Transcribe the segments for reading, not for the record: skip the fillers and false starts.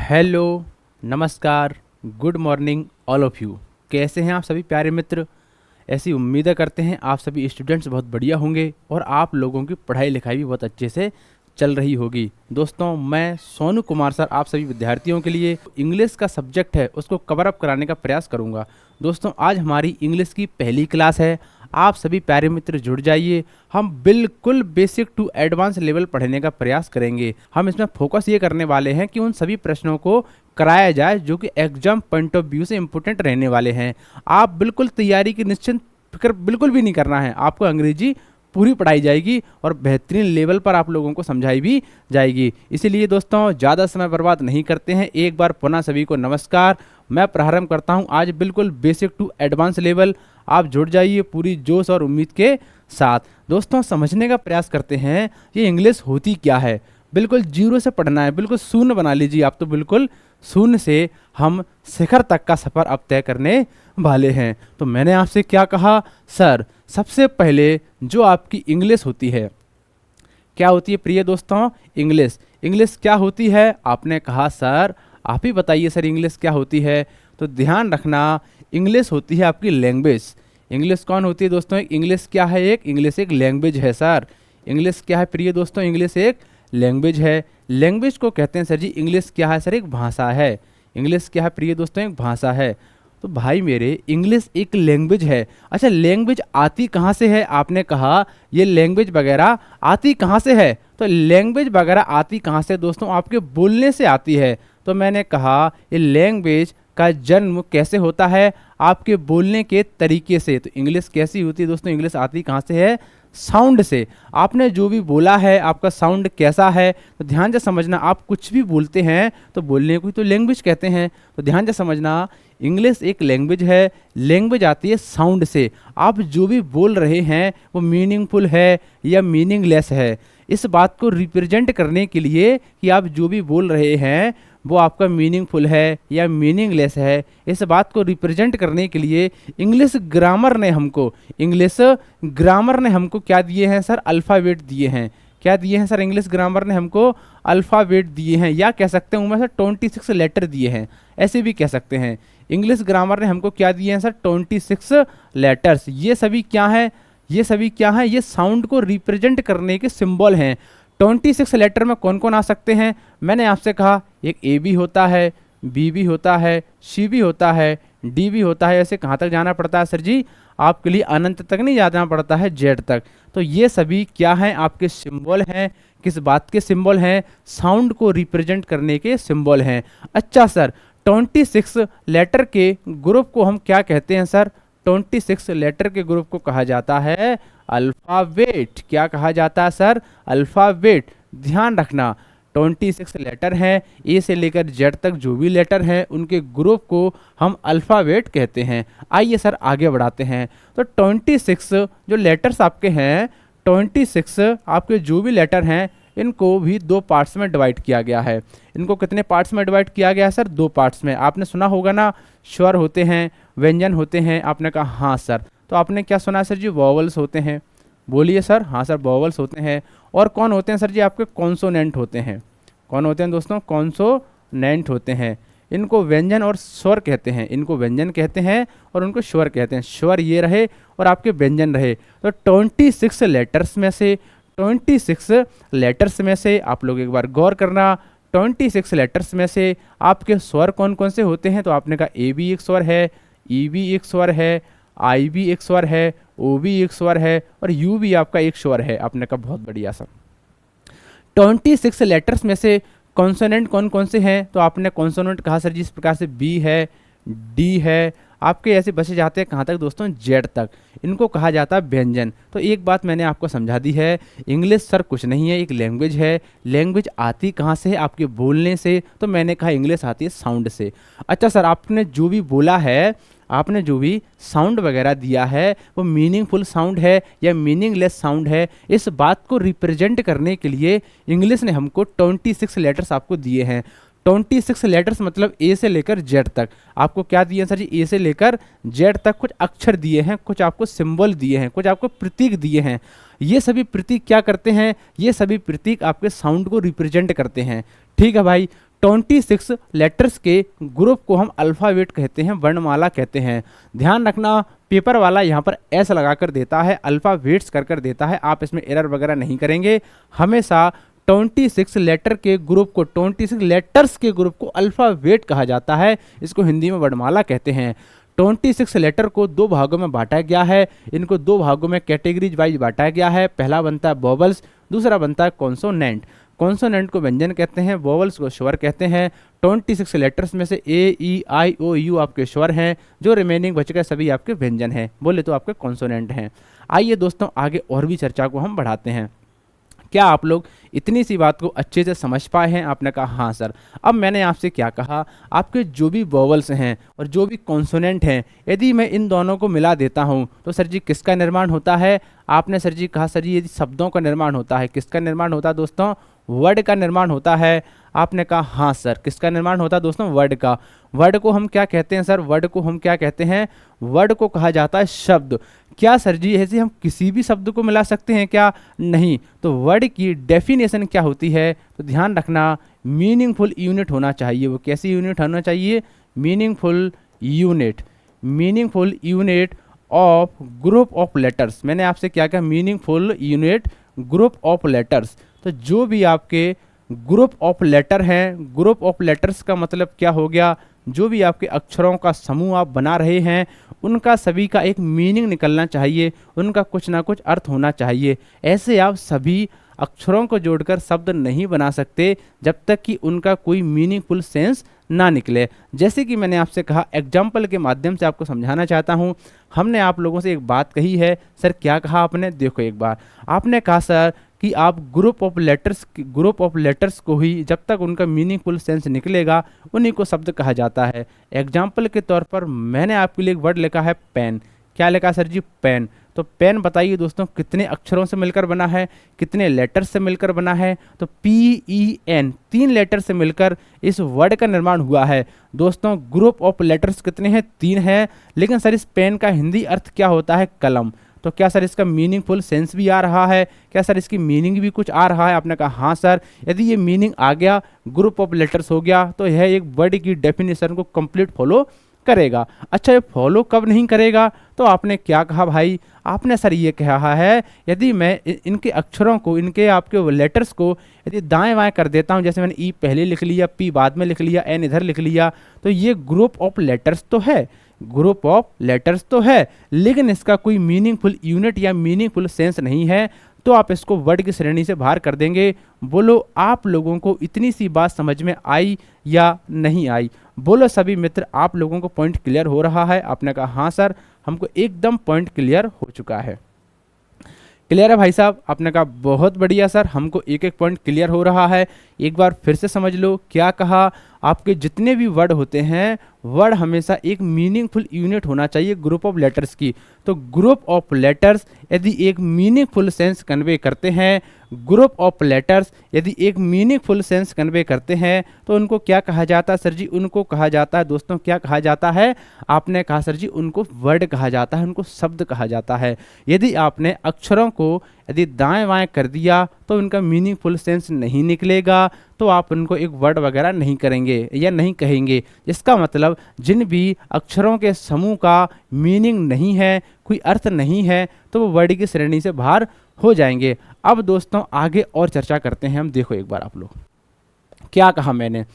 Hello, नमस्कार, good morning all of you. कैसे हैं आप सभी प्यारे मित्र। ऐसी उम्मीद करते हैं आप सभी स्टूडेंट्स बहुत बढ़िया होंगे और आप लोगों की पढ़ाई लिखाई भी बहुत अच्छे से चल रही होगी। दोस्तों, मैं सोनू कुमार सर आप सभी विद्यार्थियों के लिए इंग्लिश का सब्जेक्ट है उसको कवर अप कराने का प्रयास करूंगा। दोस्तों, आज हमारी इंग्लिश की पहली क्लास है। आप सभी प्यारे मित्र जुड़ जाइए। हम बिल्कुल बेसिक टू एडवांस लेवल पढ़ने का प्रयास करेंगे। हम इसमें फोकस ये करने वाले हैं कि उन सभी प्रश्नों को कराया जाए जो कि एग्जाम पॉइंट ऑफ व्यू से इंपॉर्टेंट रहने वाले हैं। आप बिल्कुल तैयारी की निश्चिंत फिक्र बिल्कुल भी नहीं करना है। आपको अंग्रेजी पूरी पढ़ाई जाएगी और बेहतरीन लेवल पर आप लोगों को समझाई भी जाएगी। इसीलिए दोस्तों, ज़्यादा समय बर्बाद नहीं करते हैं। एक बार पुनः सभी को नमस्कार। मैं प्रारंभ करता हूं आज बिल्कुल बेसिक टू एडवांस लेवल। आप जुड़ जाइए पूरी जोश और उम्मीद के साथ। दोस्तों, समझने का प्रयास करते हैं ये इंग्लिश होती क्या है। बिल्कुल जीरो से पढ़ना है, बिल्कुल शून्य बना लीजिए आप। तो बिल्कुल शून्य से हम शिखर तक का सफ़र अब तय करने वाले हैं। तो मैंने आपसे क्या कहा सर, सबसे पहले जो आपकी इंग्लिश होती है, क्या होती है प्रिय दोस्तों? इंग्लिश। इंग्लिश क्या होती है? आपने कहा सर आप ही बताइए सर इंग्लिश क्या होती है। तो ध्यान रखना, इंग्लिश होती है आपकी लैंग्वेज। इंग्लिश कौन होती है दोस्तों? इंग्लिश क्या है? इंग्लिश एक लैंग्वेज है सर। इंग्लिश क्या है प्रिय दोस्तों? इंग्लिश एक लैंग्वेज है। लैंग्वेज को कहते हैं सर जी, इंग्लिश क्या है सर? एक भाषा है। इंग्लिश क्या है प्रिय दोस्तों? एक भाषा है। तो भाई मेरे, इंग्लिश एक लैंग्वेज है। अच्छा, लैंग्वेज आती कहाँ से है? आपने कहा ये लैंग्वेज वगैरह आती कहाँ से है। तो लैंग्वेज वगैरह आती कहाँ से दोस्तों? आपके बोलने से आती है। तो मैंने कहा ये लैंग्वेज का जन्म कैसे होता है? आपके बोलने के तरीके से। तो इंग्लिश कैसी होती है दोस्तों? इंग्लिश आती कहाँ से है? साउंड से। आपने जो भी बोला है आपका साउंड कैसा है? तो ध्यान से समझना, आप कुछ भी बोलते हैं तो बोलने को ही तो लैंग्वेज कहते हैं। तो ध्यान से समझना, इंग्लिश एक लैंग्वेज है। लैंग्वेज आती है साउंड से। आप जो भी बोल रहे हैं वो मीनिंगफुल है या मीनिंगलेस है, इस बात को रिप्रेजेंट करने के लिए कि आप जो भी बोल रहे हैं वो आपका मीनिंगफुल है या मीनिंगलेस है, इस बात को रिप्रेजेंट करने के लिए इंग्लिश ग्रामर ने हमको क्या दिए हैं सर? अल्फ़ाबेट दिए हैं। क्या दिए हैं सर? इंग्लिश ग्रामर ने हमको अल्फ़ाबेट दिए हैं, या कह सकते हैं उनमें से 26 लेटर दिए हैं, ऐसे भी कह सकते हैं। इंग्लिश ग्रामर ने हमको क्या दिए हैं सर? 26 लेटर्स। ये सभी क्या हैं? ये साउंड को रिप्रेजेंट करने के सिंबल हैं। 26 लेटर में कौन कौन आ सकते हैं? मैंने आपसे कहा एक ए भी होता है, बी भी होता है, सी भी होता है, डी भी होता है। ऐसे कहाँ तक जाना पड़ता है सर जी? आपके लिए अनंत तक नहीं जाना पड़ता है, जेड तक। तो ये सभी क्या हैं? आपके सिंबल हैं। किस बात के सिंबल हैं? साउंड को रिप्रेजेंट करने के सिंबल हैं। अच्छा सर, 26 लेटर के ग्रुप को हम क्या कहते हैं सर? 26 लेटर के ग्रुप को कहा जाता है अल्फ़ाबेट। क्या कहा जाता है सर? अल्फ़ाबेट। ध्यान रखना, 26 लेटर हैं, ए से लेकर जेड तक जो भी लेटर हैं उनके ग्रुप को हम अल्फ़ाबेट कहते हैं। आइए सर आगे बढ़ाते हैं। तो 26 जो लेटर्स आपके हैं, 26 आपके जो भी लेटर हैं, इनको भी दो पार्ट्स में डिवाइड किया गया है। इनको कितने पार्ट्स में डिवाइड किया गया है सर? दो पार्ट्स में। आपने सुना होगा ना, स्वर होते हैं, व्यंजन होते हैं। आपने कहा हाँ सर। तो आपने क्या सुना सर जी? वॉवल्स होते हैं। बोलिए सर। हाँ सर, वॉवल्स होते हैं। और कौन होते हैं सर जी? आपके कॉन्सोनेंट होते हैं। कौन होते हैं दोस्तों? कॉन्सोनेंट होते हैं। इनको व्यंजन और स्वर कहते हैं। इनको व्यंजन कहते हैं और उनको स्वर कहते हैं। स्वर ये रहे और आपके व्यंजन रहे। तो 26 लेटर्स में से आप लोग एक बार गौर करना, 26 लेटर्स में से आपके स्वर कौन कौन से होते हैं? तो आपने कहा ए भी एक स्वर है, ई भी एक स्वर है, आई भी एक स्वर है, ओ भी एक स्वर है और यू भी आपका एक स्वर है। आपने कहा बहुत बढ़िया सा। 26 लेटर्स में से कॉन्सोनेंट कौन कौन से हैं? तो आपने कॉन्सोनेंट कहा सर जी इस प्रकार से बी है, डी है, आपके ऐसे बचे जाते हैं कहाँ तक दोस्तों? जेड तक। इनको कहा जाता है व्यंजन। तो एक बात मैंने आपको समझा दी है, इंग्लिश सर कुछ नहीं है, एक लैंग्वेज है। लैंग्वेज आती कहाँ से है? आपके बोलने से। तो मैंने कहा इंग्लिश आती है साउंड से। अच्छा सर, आपने जो भी बोला है, आपने जो भी साउंड वगैरह दिया है वो मीनिंगफुल साउंड है या मीनिंगलेस साउंड है, इस बात को रिप्रेजेंट करने के लिए इंग्लिश ने हमको 26 लेटर्स आपको दिए हैं। 26 लेटर्स मतलब ए से लेकर जेड तक। आपको क्या दिए हैं सर जी? ए से लेकर जेड तक कुछ अक्षर दिए हैं, कुछ आपको सिंबल दिए हैं, कुछ आपको प्रतीक दिए हैं। ये सभी प्रतीक क्या करते हैं? ये सभी प्रतीक आपके साउंड को रिप्रेजेंट करते हैं। ठीक है भाई, 26 लेटर्स के ग्रुप को हम अल्फ़ाबेट कहते हैं, वर्णमाला कहते हैं। ध्यान रखना, पेपर वाला यहाँ पर एस लगाकर देता है, अल्फ़ाबेट्स कर देता है, आप इसमें एरर वगैरह नहीं करेंगे। हमेशा 26 लेटर के ग्रुप को, 26 लेटर्स के ग्रुप को अल्फ़ाबेट कहा जाता है, इसको हिंदी में वर्णमाला कहते हैं। 26 लेटर को दो भागों में बांटा गया है, इनको दो भागों में कैटेगरीज वाइज बांटा गया है। पहला बनता है वोवल्स, दूसरा बनता है कॉन्सोनेंट। कॉन्सोनेंट को व्यंजन कहते हैं, वोवल्स को स्वर कहते हैं। 26 लेटर्स में से ए ई आई ओ यू आपके स्वर हैं, जो रिमेनिंग बच गए सभी आपके व्यंजन हैं, बोले तो आपके कॉन्सोनेंट हैं। आइए दोस्तों आगे और भी चर्चा को हम बढ़ाते हैं। क्या आप लोग इतनी सी बात को अच्छे से समझ पाए हैं? आपने कहा हाँ सर। अब मैंने आपसे क्या कहा, आपके जो भी वोवल्स हैं और जो भी कॉन्सोनेंट हैं, यदि मैं इन दोनों को मिला देता हूँ तो सर जी किसका निर्माण होता है? आपने सर जी कहा सर जी यदि शब्दों का निर्माण होता है। किसका निर्माण होता है दोस्तों? वर्ड का निर्माण होता है। आपने कहा हाँ सर। किसका निर्माण होता है दोस्तों? वर्ड का। वर्ड को हम क्या कहते हैं सर? वर्ड को हम क्या कहते हैं? वर्ड को कहा जाता है शब्द। क्या सर जी ऐसे हम किसी भी शब्द को मिला सकते हैं क्या? नहीं। तो वर्ड की डेफिनेशन क्या होती है? तो ध्यान रखना, मीनिंगफुल यूनिट होना चाहिए। वो कैसी यूनिट होना चाहिए? Meaningful unit. Meaningful unit of group of letters. मैंने आपसे क्या कहा? Meaningful unit group of letters. तो जो भी आपके ग्रुप ऑफ लेटर हैं, ग्रुप ऑफ लेटर्स का मतलब क्या हो गया? जो भी आपके अक्षरों का समूह आप बना रहे हैं, उनका सभी का एक मीनिंग निकलना चाहिए, उनका कुछ ना कुछ अर्थ होना चाहिए। ऐसे आप सभी अक्षरों को जोड़कर शब्द नहीं बना सकते जब तक कि उनका कोई मीनिंगफुल सेंस ना निकले। जैसे कि मैंने आपसे कहा, एग्जाम्पल के माध्यम से आपको समझाना चाहता हूँ। हमने आप लोगों से एक बात कही है। सर क्या कहा आपने? देखो एक बार, आपने कहा सर कि आप ग्रुप ऑफ लेटर्स को ही जब तक उनका मीनिंगफुल सेंस निकलेगा उन्हीं को शब्द कहा जाता है। एग्जाम्पल के तौर पर मैंने आपके लिए एक वर्ड लिखा है पेन। क्या लिखा सर जी? पेन। तो पेन बताइए दोस्तों कितने अक्षरों से मिलकर बना है, कितने लेटर से मिलकर बना है? तो PEN 3 लेटर से मिलकर इस वर्ड का निर्माण हुआ है। दोस्तों ग्रुप ऑफ लेटर्स कितने हैं? 3 हैं। लेकिन सर इस पेन का हिंदी अर्थ क्या होता है? कलम। तो क्या सर इसका मीनिंगफुल सेंस भी आ रहा है? क्या सर इसकी मीनिंग भी कुछ आ रहा है? आपने कहा हाँ सर। यदि ये मीनिंग आ गया, ग्रुप ऑफ लेटर्स हो गया, तो यह एक वर्ड की डेफिनेशन को कंप्लीट फॉलो करेगा। अच्छा ये फॉलो कब नहीं करेगा? तो आपने क्या कहा भाई? आपने सर ये कहा है यदि मैं इनके अक्षरों को, इनके आपके लेटर्स को यदि दाएं बाएं कर देता हूं, जैसे मैंने ई पहले लिख लिया, पी बाद में लिख लिया, एन इधर लिख लिया, तो ये ग्रुप ऑफ लेटर्स तो है, ग्रुप ऑफ लेटर्स तो है, लेकिन इसका कोई मीनिंगफुल यूनिट या मीनिंगफुल सेंस नहीं है। तो आप इसको वर्ड की श्रेणी से बाहर कर देंगे। बोलो आप लोगों को इतनी सी बात समझ में आई या नहीं आई? बोलो सभी मित्र, आप लोगों को पॉइंट क्लियर हो रहा है? आपने कहा हाँ सर, हमको एकदम पॉइंट क्लियर हो चुका है। क्लियर है भाई साहब? आपने कहा बहुत बढ़िया सर, हमको एक एक पॉइंट क्लियर हो रहा है। एक बार फिर से समझ लो क्या कहा। आपके जितने भी वर्ड होते हैं, वर्ड हमेशा एक मीनिंगफुल यूनिट होना चाहिए ग्रुप ऑफ लेटर्स की। तो ग्रुप ऑफ लेटर्स यदि एक मीनिंगफुल सेंस कन्वे करते हैं, ग्रुप ऑफ लेटर्स यदि एक मीनिंगफुल सेंस कन्वे करते हैं, तो उनको क्या कहा जाता है सर जी? उनको कहा जाता है दोस्तों, क्या कहा जाता है? आपने कहा सर जी उनको वर्ड कहा जाता है, उनको शब्द कहा जाता है। यदि आपने अक्षरों को यदि दाएं बाएं कर दिया तो उनका मीनिंगफुल सेंस नहीं निकलेगा, तो आप उनको एक वर्ड वगैरह नहीं करेंगे या नहीं कहेंगे। इसका मतलब जिन भी अक्षरों के समूह का मीनिंग नहीं है, कोई अर्थ नहीं है, तो वो वर्ड की श्रेणी से बाहर हो जाएंगे। अब दोस्तों आगे और चर्चा करते हैं हम। देखो एक बार आप लोग, क्या कहा मैंने?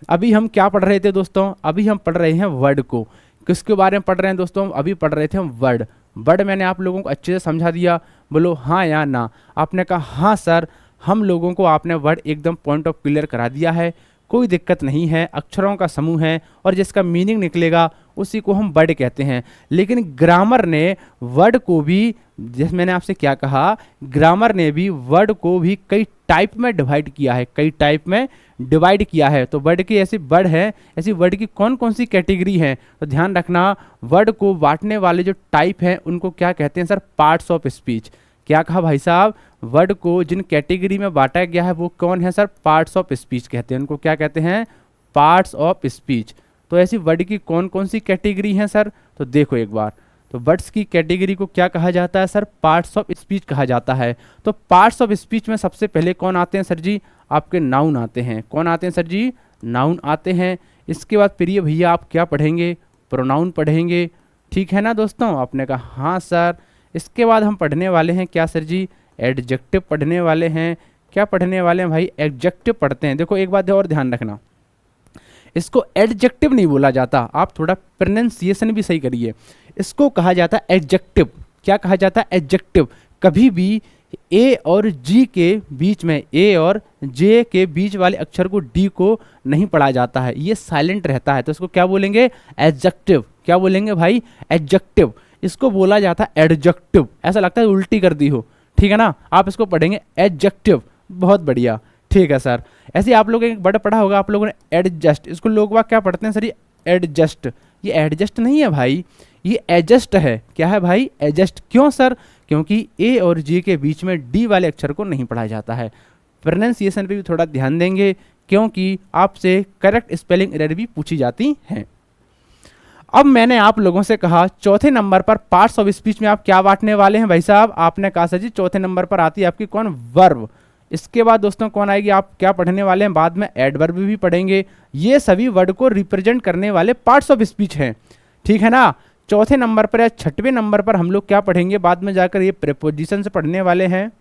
अभी हम क्या पढ़ रहे थे दोस्तों? अभी हम पढ़ रहे हैं वर्ड को। किसके बारे में पढ़ रहे हैं दोस्तों? अभी पढ़ रहे थे हम वर्ड। वर्ड मैंने आप लोगों को अच्छे से समझा दिया। बोलो हाँ या ना? आपने कहा हाँ सर, हम लोगों को आपने वर्ड एकदम पॉइंट ऑफ क्लियर करा दिया है, कोई दिक्कत नहीं है। अक्षरों का समूह है और जिसका मीनिंग निकलेगा उसी को हम वर्ड कहते हैं। लेकिन ग्रामर ने वर्ड को भी, जैसे मैंने आपसे क्या कहा, ग्रामर ने भी वर्ड को भी कई टाइप में डिवाइड किया है, कई टाइप में डिवाइड किया है। तो वर्ड की ऐसी वर्ड है, ऐसी वर्ड की कौन कौन सी कैटेगरी है? तो ध्यान रखना, वर्ड को बांटने वाले जो टाइप हैं उनको क्या कहते हैं सर? Parts of speech. क्या कहा भाई साहब? वर्ड को जिन कैटेगरी में बांटा गया है वो कौन है सर? पार्ट्स ऑफ स्पीच कहते हैं। उनको क्या कहते हैं? Parts of speech. तो ऐसी वर्ड की कौन कौन सी कैटेगरी हैं सर? तो देखो एक बार, तो वर्ड्स की कैटेगरी को क्या कहा जाता है सर? पार्ट्स ऑफ स्पीच कहा जाता है। तो पार्ट्स ऑफ स्पीच में सबसे पहले कौन आते हैं सर जी? आपके नाउन आते हैं। कौन आते हैं सर जी? नाउन आते हैं। इसके बाद प्रिय भैया आप क्या पढ़ेंगे, प्रोनाउन पढ़ेंगे, ठीक है ना दोस्तों। आपने कहा हाँ सर। इसके बाद हम पढ़ने वाले हैं क्या सर जी, एडजेक्टिव पढ़ने वाले हैं। क्या पढ़ने वाले हैं भाई, एडजेक्टिव पढ़ते हैं। देखो एक बात और ध्यान रखना, इसको एडजेक्टिव नहीं बोला जाता, आप थोड़ा प्रोनाउंसिएशन भी सही करिए। इसको कहा जाता है एडजेक्टिव। क्या कहा जाता है, एडजेक्टिव। कभी भी ए और जी के बीच में, ए और जे के बीच वाले अक्षर को डी को नहीं पढ़ा जाता है, ये साइलेंट रहता है, तो इसको क्या बोलेंगे, एडजेक्टिव। क्या बोलेंगे भाई, एडजेक्टिव। इसको बोला जाता है एडजेक्टिव। ऐसा लगता है उल्टी कर दी हो, ठीक है ना। आप इसको पढ़ेंगे एडजेक्टिव। बहुत बढ़िया, ठीक है सर। ऐसे आप लोगों ने एक वर्ड पढ़ा होगा आप लोगों ने, एडजस्ट। इसको लोग वाग क्या पढ़ते हैं सर, ये एडजस्ट। ये एडजस्ट नहीं है भाई, ये एडजस्ट है। क्या है भाई, एडजस्ट। क्यों सर, क्योंकि ए और जे के बीच में डी वाले अक्षर को नहीं पढ़ा जाता है। प्रोनाउंसिएशन पे भी थोड़ा ध्यान देंगे, क्योंकि आपसे करेक्ट स्पेलिंग एरर भी पूछी जाती हैं। अब मैंने आप लोगों से कहा चौथे नंबर पर पार्ट्स ऑफ स्पीच में आप क्या बांटने वाले हैं भाई साहब। आपने कहा सर जी चौथे नंबर पर आती है आपकी कौन, वर्ब। इसके बाद दोस्तों कौन आएगी, आप क्या पढ़ने वाले हैं, बाद में एडवर्ब भी पढ़ेंगे। ये सभी वर्ड को रिप्रेजेंट करने वाले पार्ट्स ऑफ स्पीच हैं, ठीक है ना। चौथे नंबर पर या छठवें नंबर पर हम लोग क्या पढ़ेंगे, बाद में जाकर ये प्रेपोजिशन से पढ़ने वाले हैं।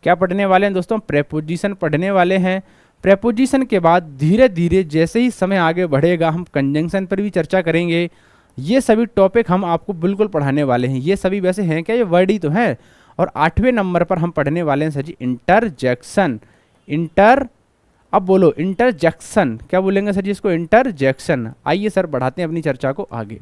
क्या पढ़ने वाले हैं दोस्तों, प्रेपोजिशन पढ़ने वाले हैं। प्रेपोजिशन के बाद धीरे धीरे जैसे ही समय आगे बढ़ेगा हम कंजंक्शन पर भी चर्चा करेंगे। ये सभी टॉपिक हम आपको बिल्कुल पढ़ाने वाले हैं। ये सभी वैसे हैं क्या, ये वर्ड ही तो हैं। और आठवें नंबर पर हम पढ़ने वाले हैं सर जी इंटरजेक्शन। अब बोलो इंटरजेक्शन, क्या बोलेंगे सर जी इसको, इंटरजेक्शन। आइए सर बढ़ाते हैं अपनी चर्चा को आगे,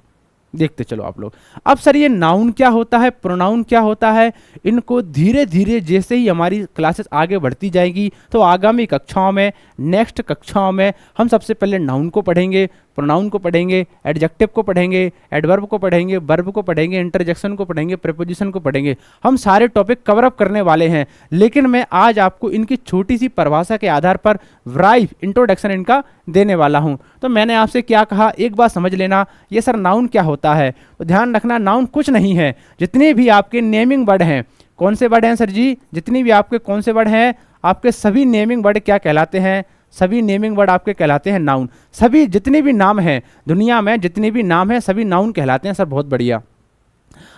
देखते चलो आप लोग। अब सर ये नाउन क्या होता है, प्रोनाउन क्या होता है, इनको धीरे धीरे जैसे ही हमारी क्लासेस आगे बढ़ती जाएगी तो आगामी कक्षाओं में, नेक्स्ट कक्षाओं में हम सबसे पहले नाउन को पढ़ेंगे, प्रोनाउन को पढ़ेंगे, एडजेक्टिव को पढ़ेंगे, एडवर्ब को पढ़ेंगे, वर्ब को पढ़ेंगे, इंटरजेक्शन को पढ़ेंगे, प्रीपोजिशन को पढ़ेंगे। हम सारे टॉपिक कवर अप करने वाले हैं, लेकिन मैं आज आपको इनकी छोटी सी परिभाषा के आधार पर ब्राइफ इंट्रोडक्शन इनका देने वाला हूं। तो मैंने आपसे क्या कहा, एक बात समझ लेना, ये सर नाउन क्या होता है। तो ध्यान रखना, नाउन कुछ नहीं है, जितने भी आपके नेमिंग वर्ड हैं, कौन से वर्ड हैं सर जी, जितनी भी आपके कौन से वर्ड हैं, आपके सभी नेमिंग वर्ड क्या कहलाते हैं, सभी नेमिंग वर्ड आपके कहलाते हैं नाउन। सभी जितने भी नाम हैं दुनिया में, जितने भी नाम हैं सभी नाउन कहलाते हैं सर। बहुत बढ़िया।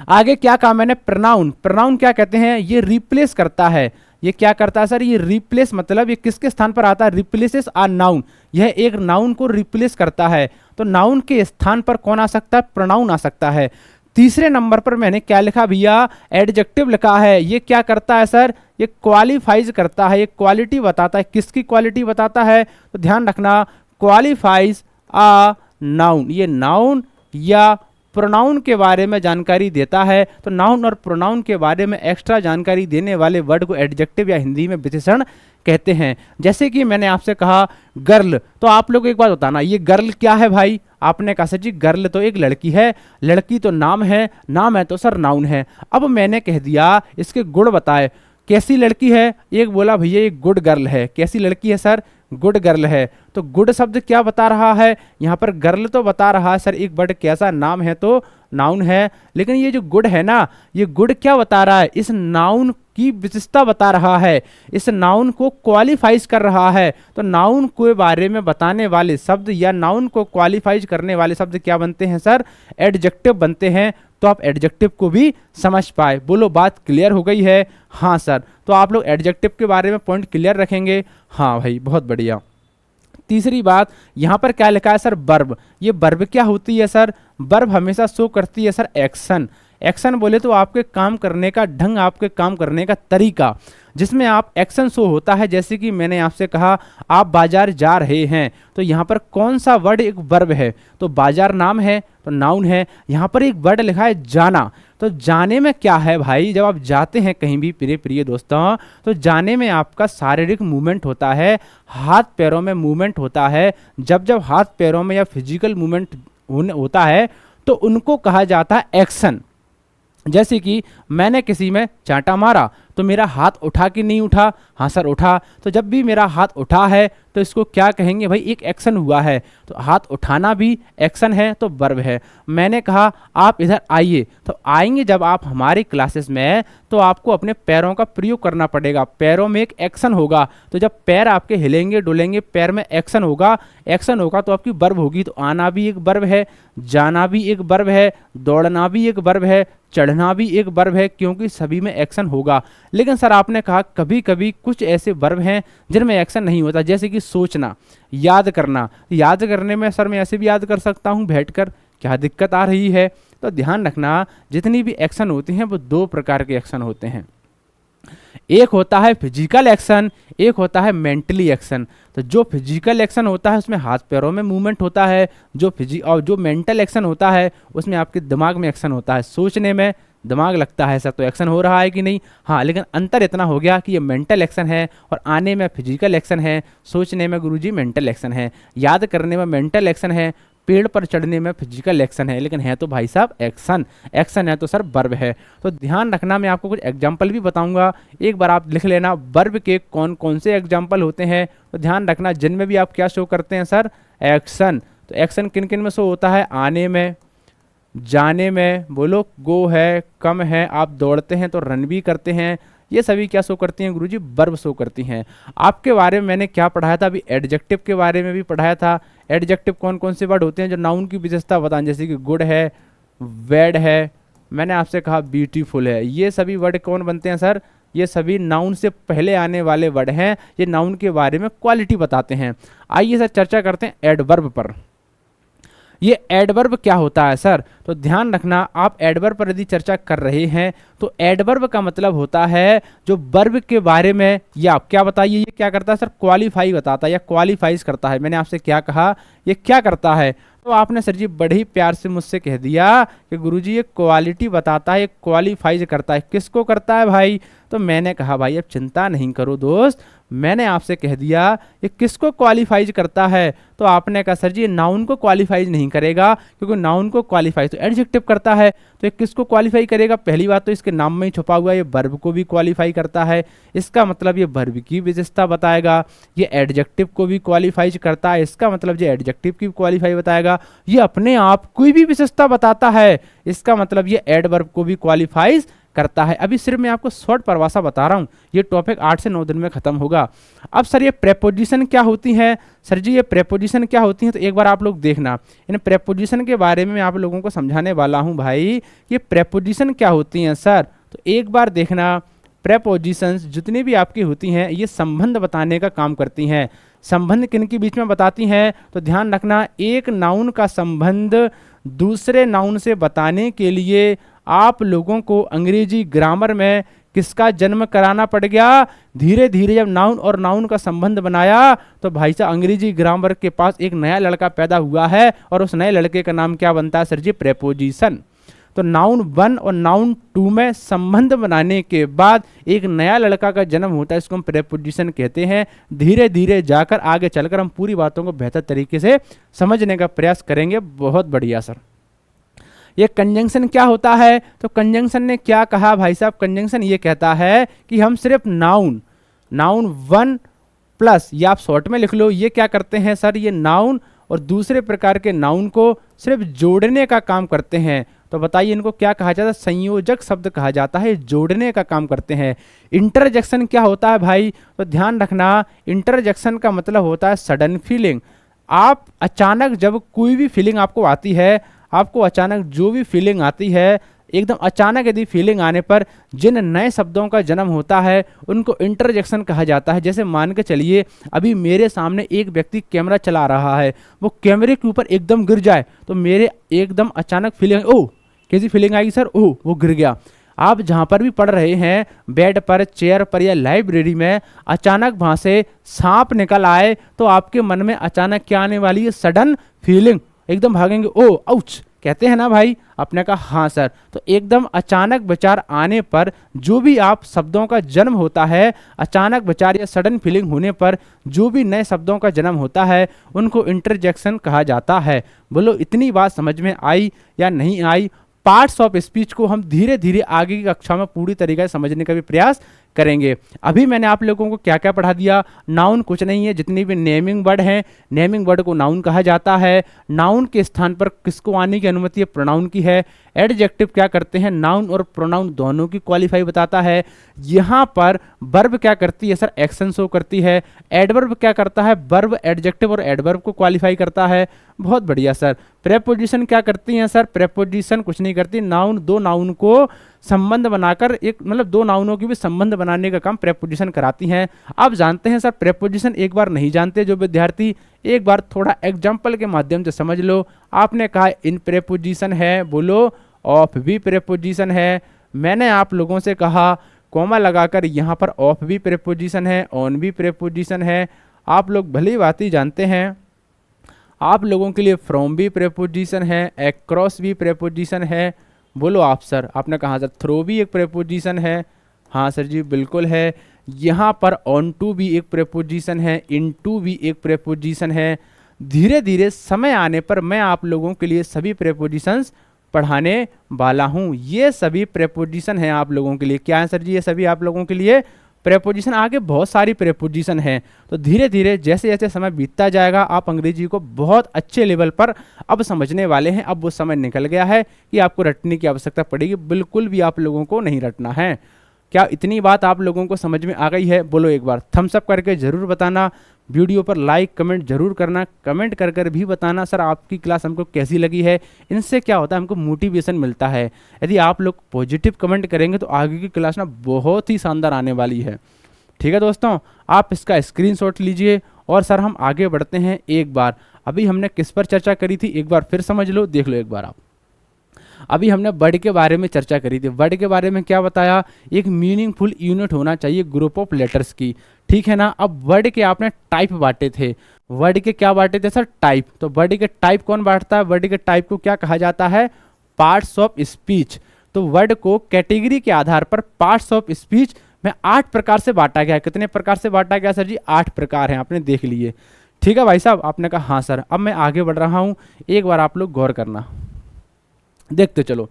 आगे क्या कहा मैंने, प्रोनाउन। प्रोनाउन क्या कहते हैं, ये रिप्लेस करता है। ये क्या करता है सर, ये रिप्लेस, मतलब ये किसके स्थान पर आता है, रिप्लेसेस आ नाउन। यह एक नाउन को रिप्लेस करता है। तो नाउन के स्थान पर कौन आ सकता है, प्रोनाउन आ सकता है। तीसरे नंबर पर मैंने क्या लिखा भैया, एडजेक्टिव लिखा है। ये क्या करता है सर, ये क्वालिफाइज करता है, ये क्वालिटी बताता है। किसकी क्वालिटी बताता है, तो ध्यान रखना, क्वालिफाइज आ नाउन। ये नाउन या प्रोनाउन के बारे में जानकारी देता है। तो नाउन और प्रोनाउन के बारे में एक्स्ट्रा जानकारी देने वाले वर्ड को एडजेक्टिव या हिंदी में विशेषण कहते हैं। जैसे कि मैंने आपसे कहा गर्ल, तो आप लोग एक बात बताना, ये गर्ल क्या है भाई। आपने कहा सर जी गर्ल तो एक लड़की है, लड़की तो नाम है, नाम है तो सर नाउन है। अब मैंने कह दिया इसके गुण बताए, कैसी लड़की है, एक बोला भैया ये गुड गर्ल है। कैसी लड़की है सर, गुड गर्ल है। तो गुड शब्द क्या बता रहा है, यहाँ पर गर्ल तो बता रहा है सर एक वर्ड कैसा, नाम है तो नाउन है। लेकिन ये जो गुड है ना, ये गुड क्या बता रहा है, इस नाउन की विशेषता बता रहा है, इस नाउन को क्वालिफाइज कर रहा है। तो नाउन के बारे में बताने वाले शब्द या नाउन को क्वालिफाइज करने वाले शब्द क्या बनते हैं सर, एडजेक्टिव बनते हैं। तो आप एडजेक्टिव को भी समझ पाए। बोलो बात क्लियर हो गई है, हाँ सर। तो आप लोग एडजेक्टिव के बारे में पॉइंट क्लियर रखेंगे, हाँ भाई बहुत बढ़िया। तीसरी बात यहाँ पर क्या लिखा है सर, वर्ब। ये वर्ब क्या होती है सर, वर्ब हमेशा शो करती है सर एक्शन। एक्शन बोले तो आपके काम करने का ढंग, आपके काम करने का तरीका, जिसमें आप एक्शन शो होता है। जैसे कि मैंने आपसे कहा आप बाजार जा रहे हैं, तो यहाँ पर कौन सा वर्ड एक वर्ब है, तो बाजार नाम है तो नाउन है। यहाँ पर एक वर्ड लिखा है जाना, तो जाने में क्या है भाई, जब आप जाते हैं कहीं भी प्रिय प्रिय दोस्तों, तो जाने में आपका शारीरिक मूवमेंट होता है, हाथ पैरों में मूवमेंट होता है। जब जब हाथ पैरों में या फिजिकल मूवमेंट होता है तो उनको कहा जाता है एक्शन। जैसे कि मैंने किसी में चांटा मारा तो मेरा हाथ उठा कि नहीं उठा, हाँ सर उठा। तो जब भी मेरा हाथ उठा है तो इसको क्या कहेंगे भाई, एक एक्शन हुआ है। तो हाथ उठाना भी एक्शन है तो वर्ब है। मैंने कहा आप इधर आइए, तो आएंगे जब आप हमारी क्लासेस में तो आपको अपने पैरों का प्रयोग करना पड़ेगा, पैरों में एक एक्शन होगा। तो जब पैर आपके हिलेंगे डुलेंगे, पैर में एक्शन होगा, एक्शन होगा तो आपकी वर्ब होगी। तो आना भी एक वर्ब है, जाना भी एक वर्ब है, दौड़ना भी एक वर्ब है, चढ़ना भी एक वर्ब है, क्योंकि सभी में एक्शन होगा। लेकिन सर आपने कहा कभी कभी कुछ ऐसे वर्ब हैं जिनमें एक्शन नहीं होता, जैसे कि सोचना, याद करना। याद करने में सर मैं ऐसे भी याद कर सकता हूँ बैठकर, क्या दिक्कत आ रही है। तो ध्यान रखना जितनी भी एक्शन होती हैं वो दो प्रकार के एक्शन होते हैं, एक होता है फिजिकल एक्शन, एक होता है मेंटली एक्शन। तो जो फिजिकल एक्शन होता है उसमें हाथ पैरों में मूवमेंट होता है, और जो मेंटल एक्शन होता है उसमें आपके दिमाग में एक्शन होता है। सोचने में दिमाग लगता है सर, तो एक्शन हो रहा है कि नहीं, हाँ। लेकिन अंतर इतना हो गया कि ये मेंटल एक्शन है और आने में फिजिकल एक्शन है, सोचने में गुरुजी मेंटल एक्शन है, याद करने में मेंटल एक्शन है, पेड़ पर चढ़ने में फिजिकल एक्शन है, लेकिन है तो भाई साहब एक्शन। एक्शन है तो सर वर्ब है। तो ध्यान रखना, मैं आपको कुछ एग्जाम्पल भी बताऊंगा, एक बार आप लिख लेना वर्ब के कौन कौन से एग्जाम्पल होते हैं। तो ध्यान रखना जिनमें भी आप क्या शो करते हैं सर, एक्शन। तो एक्शन किन किन में शो होता है, आने में, जाने में, बोलो गो है, कम है, आप दौड़ते हैं तो रन भी करते हैं, ये सभी क्या शो करती हैं गुरुजी, वर्ब शो करती हैं। आपके बारे में मैंने क्या पढ़ाया था अभी, एडजेक्टिव के बारे में भी पढ़ाया था। एडजेक्टिव कौन कौन से वर्ड होते हैं जो नाउन की विशेषता बताएं, जैसे कि गुड है, बैड है, मैंने आपसे कहा ब्यूटीफुल है। ये सभी वर्ड कौन बनते हैं सर, ये सभी नाउन से पहले आने वाले वर्ड हैं, ये नाउन के बारे में क्वालिटी बताते हैं। आइए सर चर्चा करते हैं एडवर्ब पर। ये एडवर्ब क्या होता है सर, तो ध्यान रखना, आप एडवर्ब पर यदि चर्चा कर रहे हैं तो एडवर्ब का मतलब होता है जो वर्ब के बारे में, या आप क्या बताइए ये क्या करता है सर, क्वालिफाई बताता है या क्वालिफाइज करता है। मैंने आपसे क्या कहा, ये क्या करता है, तो आपने सर जी बड़े ही प्यार से मुझसे कह दिया कि गुरुजी ये क्वालिटी बताता है, क्वालिफाइज करता है। किसको करता है भाई, तो मैंने कहा भाई अब चिंता नहीं करो दोस्त, मैंने आपसे कह दिया ये किसको क्वालिफाइज करता है। तो आपने कहा सर जी नाउन को क्वालिफाइज नहीं करेगा, क्योंकि नाउन को क्वालिफाइज तो एडजेक्टिव करता है। तो ये किसको क्वालिफाई करेगा, पहली बात तो इसके नाम में ही छुपा हुआ है, ये वर्ब को भी क्वालिफाई करता है, इसका मतलब ये वर्ब की विशेषता बताएगा। ये एडजेक्टिव को भी क्वालिफाइज करता है, इसका मतलब ये एडजेक्टिव की क्वालिफाई बताएगा। ये अपने आप कोई भी विशेषता बताता है, इसका मतलब ये एडवर्ब को भी क्वालिफाइज करता है। अभी सिर्फ मैं आपको शॉर्ट परिभाषा बता रहा हूं, ये टॉपिक 8 से 9 दिन में खत्म होगा। अब सर ये प्रेपोजिशन क्या होती है, सर जी ये प्रेपोजिशन क्या होती है, तो एक बार आप लोग देखना, इन प्रेपोजिशन के बारे में मैं आप लोगों को समझाने वाला हूं भाई, ये प्रेपोजिशन क्या होती हैं सर। तो एक बार देखना, प्रेपोजिशंस जितनी भी आपकी होती हैं ये संबंध बताने का काम करती हैं। संबंध किन के बीच में बताती हैं, तो ध्यान रखना, एक नाउन का संबंध दूसरे नाउन से बताने के लिए आप लोगों को अंग्रेजी ग्रामर में किसका जन्म कराना पड़ गया। धीरे धीरे जब नाउन और नाउन का संबंध बनाया तो भाई साहब अंग्रेजी ग्रामर के पास एक नया लड़का पैदा हुआ है, और उस नए लड़के का नाम क्या बनता है सर जी, प्रेपोजिशन। तो नाउन 1 और नाउन 2 में संबंध बनाने के बाद एक नया लड़का का जन्म होता है, इसको हम प्रेपोजिशन कहते हैं। धीरे धीरे जाकर आगे चलकर हम पूरी बातों को बेहतर तरीके से समझने का प्रयास करेंगे। बहुत बढ़िया सर। ये कंजंक्शन क्या होता है, तो कंजंक्शन ने क्या कहा भाई साहब, कंजंक्शन ये कहता है कि हम सिर्फ नाउन 1 प्लस, या आप शॉर्ट में लिख लो, ये क्या करते हैं सर, ये नाउन और दूसरे प्रकार के नाउन को सिर्फ जोड़ने का काम करते हैं। तो बताइए इनको क्या कहा जाता है, संयोजक शब्द कहा जाता है, जोड़ने का काम करते हैं। इंटरजेक्शन क्या होता है भाई, तो ध्यान रखना, इंटरजेक्शन का मतलब होता है सडन फीलिंग। आप अचानक जब कोई भी फीलिंग आपको आती है, आपको अचानक जो भी फीलिंग आती है, एकदम अचानक यदि फीलिंग आने पर जिन नए शब्दों का जन्म होता है उनको इंटरजेक्शन कहा जाता है। जैसे मान के चलिए अभी मेरे सामने एक व्यक्ति कैमरा चला रहा है, वो कैमरे के ऊपर एकदम गिर जाए तो मेरे एकदम अचानक फीलिंग, ओह कैसी फीलिंग आएगी सर, ओह वो गिर गया। आप जहाँ पर भी पढ़ रहे हैं, बेड पर, चेयर पर या लाइब्रेरी में, अचानक वहाँ से सांप निकल आए तो आपके मन में अचानक क्या आने वाली है, सडन फीलिंग, एकदम भागेंगे, ओ आउच कहते हैं ना भाई। आपने कहा हाँ सर। तो एकदम अचानक विचार आने पर जो भी आप शब्दों का जन्म होता है, अचानक विचार या सडन फीलिंग होने पर जो भी नए शब्दों का जन्म होता है उनको इंटरजेक्शन कहा जाता है। बोलो इतनी बात समझ में आई या नहीं आई, पार्ट्स ऑफ स्पीच को हम धीरे धीरे आगे की कक्षा में पूरी तरीके से समझने का भी प्रयास करेंगे। अभी मैंने आप लोगों को क्या क्या पढ़ा दिया। नाउन कुछ नहीं है, जितनी भी नेमिंग वर्ड हैं, नेमिंग वर्ड को नाउन कहा जाता है। नाउन के स्थान पर किसको आने की अनुमति है, प्रोनाउन की है। एडजेक्टिव क्या करते हैं, नाउन और प्रोनाउन दोनों की क्वालिफाई बताता है। यहाँ पर वर्ब क्या करती है सर, एक्शन शो करती है। एडवर्ब क्या करता है, वर्ब एडजेक्टिव और एडवर्ब को क्वालिफाई करता है। बहुत बढ़िया सर। प्रेपोजिशन क्या करती हैं सर, प्रेपोजिशन कुछ नहीं करती, नाउन दो नाउन को संबंध बनाकर एक मतलब दो नाउनों की भी संबंध बनाने का काम प्रेपोजिशन कराती हैं। अब जानते हैं सर प्रेपोजिशन, एक बार नहीं जानते जो विद्यार्थी, एक बार थोड़ा एग्जाम्पल के माध्यम से समझ लो। आपने कहा इन प्रेपोजिशन है, बोलो ऑफ भी प्रेपोजिशन है। मैंने आप लोगों से कहा कॉमा लगाकर यहाँ पर ऑफ भी प्रेपोजिशन है, ऑन भी प्रेपोजिशन है। आप लोग भली बात ही जानते हैं, आप लोगों के लिए फ्रॉम भी प्रेपोजिशन है, अक्रॉस भी प्रेपोजिशन है। बोलो आप सर, आपने कहा सर थ्रो भी एक प्रेपोजिशन है। हाँ सर जी बिल्कुल है। यहाँ पर ऑन टू भी एक प्रेपोजिशन है, इन टू भी एक प्रेपोजिशन है। धीरे धीरे समय आने पर मैं आप लोगों के लिए सभी प्रेपोजिशंस पढ़ाने वाला हूँ। ये सभी प्रेपोजिशन हैं आप लोगों के लिए। क्या है सर जी, ये सभी आप लोगों के लिए प्रेपोजिशन। आगे बहुत सारी प्रेपोजिशन हैं, तो धीरे धीरे जैसे जैसे समय बीतता जाएगा आप अंग्रेजी को बहुत अच्छे लेवल पर अब समझने वाले हैं। अब वो समय निकल गया है कि आपको रटने की आवश्यकता पड़ेगी, बिल्कुल भी आप लोगों को नहीं रटना है। क्या इतनी बात आप लोगों को समझ में आ गई है? बोलो एक बार थम्स अप करके ज़रूर बताना। वीडियो पर लाइक कमेंट जरूर करना। कमेंट कर कर भी बताना सर आपकी क्लास हमको कैसी लगी है। इनसे क्या होता है, हमको मोटिवेशन मिलता है। यदि आप लोग पॉजिटिव कमेंट करेंगे तो आगे की क्लास ना बहुत ही शानदार आने वाली है। ठीक है दोस्तों, आप इसका स्क्रीनशॉट लीजिए और सर हम आगे बढ़ते हैं। एक बार अभी हमने किस पर चर्चा करी थी, एक बार फिर समझ लो, देख लो एक बार आप। अभी हमने वर्ड के बारे में चर्चा करी थी। वर्ड के बारे में क्या बताया, एक मीनिंगफुल यूनिट होना चाहिए ग्रुप ऑफ लेटर्स की, ठीक है ना। अब वर्ड के आपने टाइप बांटे थे। वर्ड के क्या बांटे थे सर, टाइप। तो वर्ड के टाइप कौन बांटता है, वर्ड के टाइप को क्या कहा जाता है, पार्ट्स ऑफ स्पीच। तो वर्ड को कैटेगरी के आधार पर पार्ट्स ऑफ स्पीच में 8 प्रकार से बांटा गया है। कितने प्रकार से बांटा गया सर जी, 8 प्रकार हैं, आपने देख लिए। ठीक है भाई साहब, आपने कहा हाँ सर। अब मैं आगे बढ़ रहा हूं, एक बार आप लोग गौर करना, देखते चलो।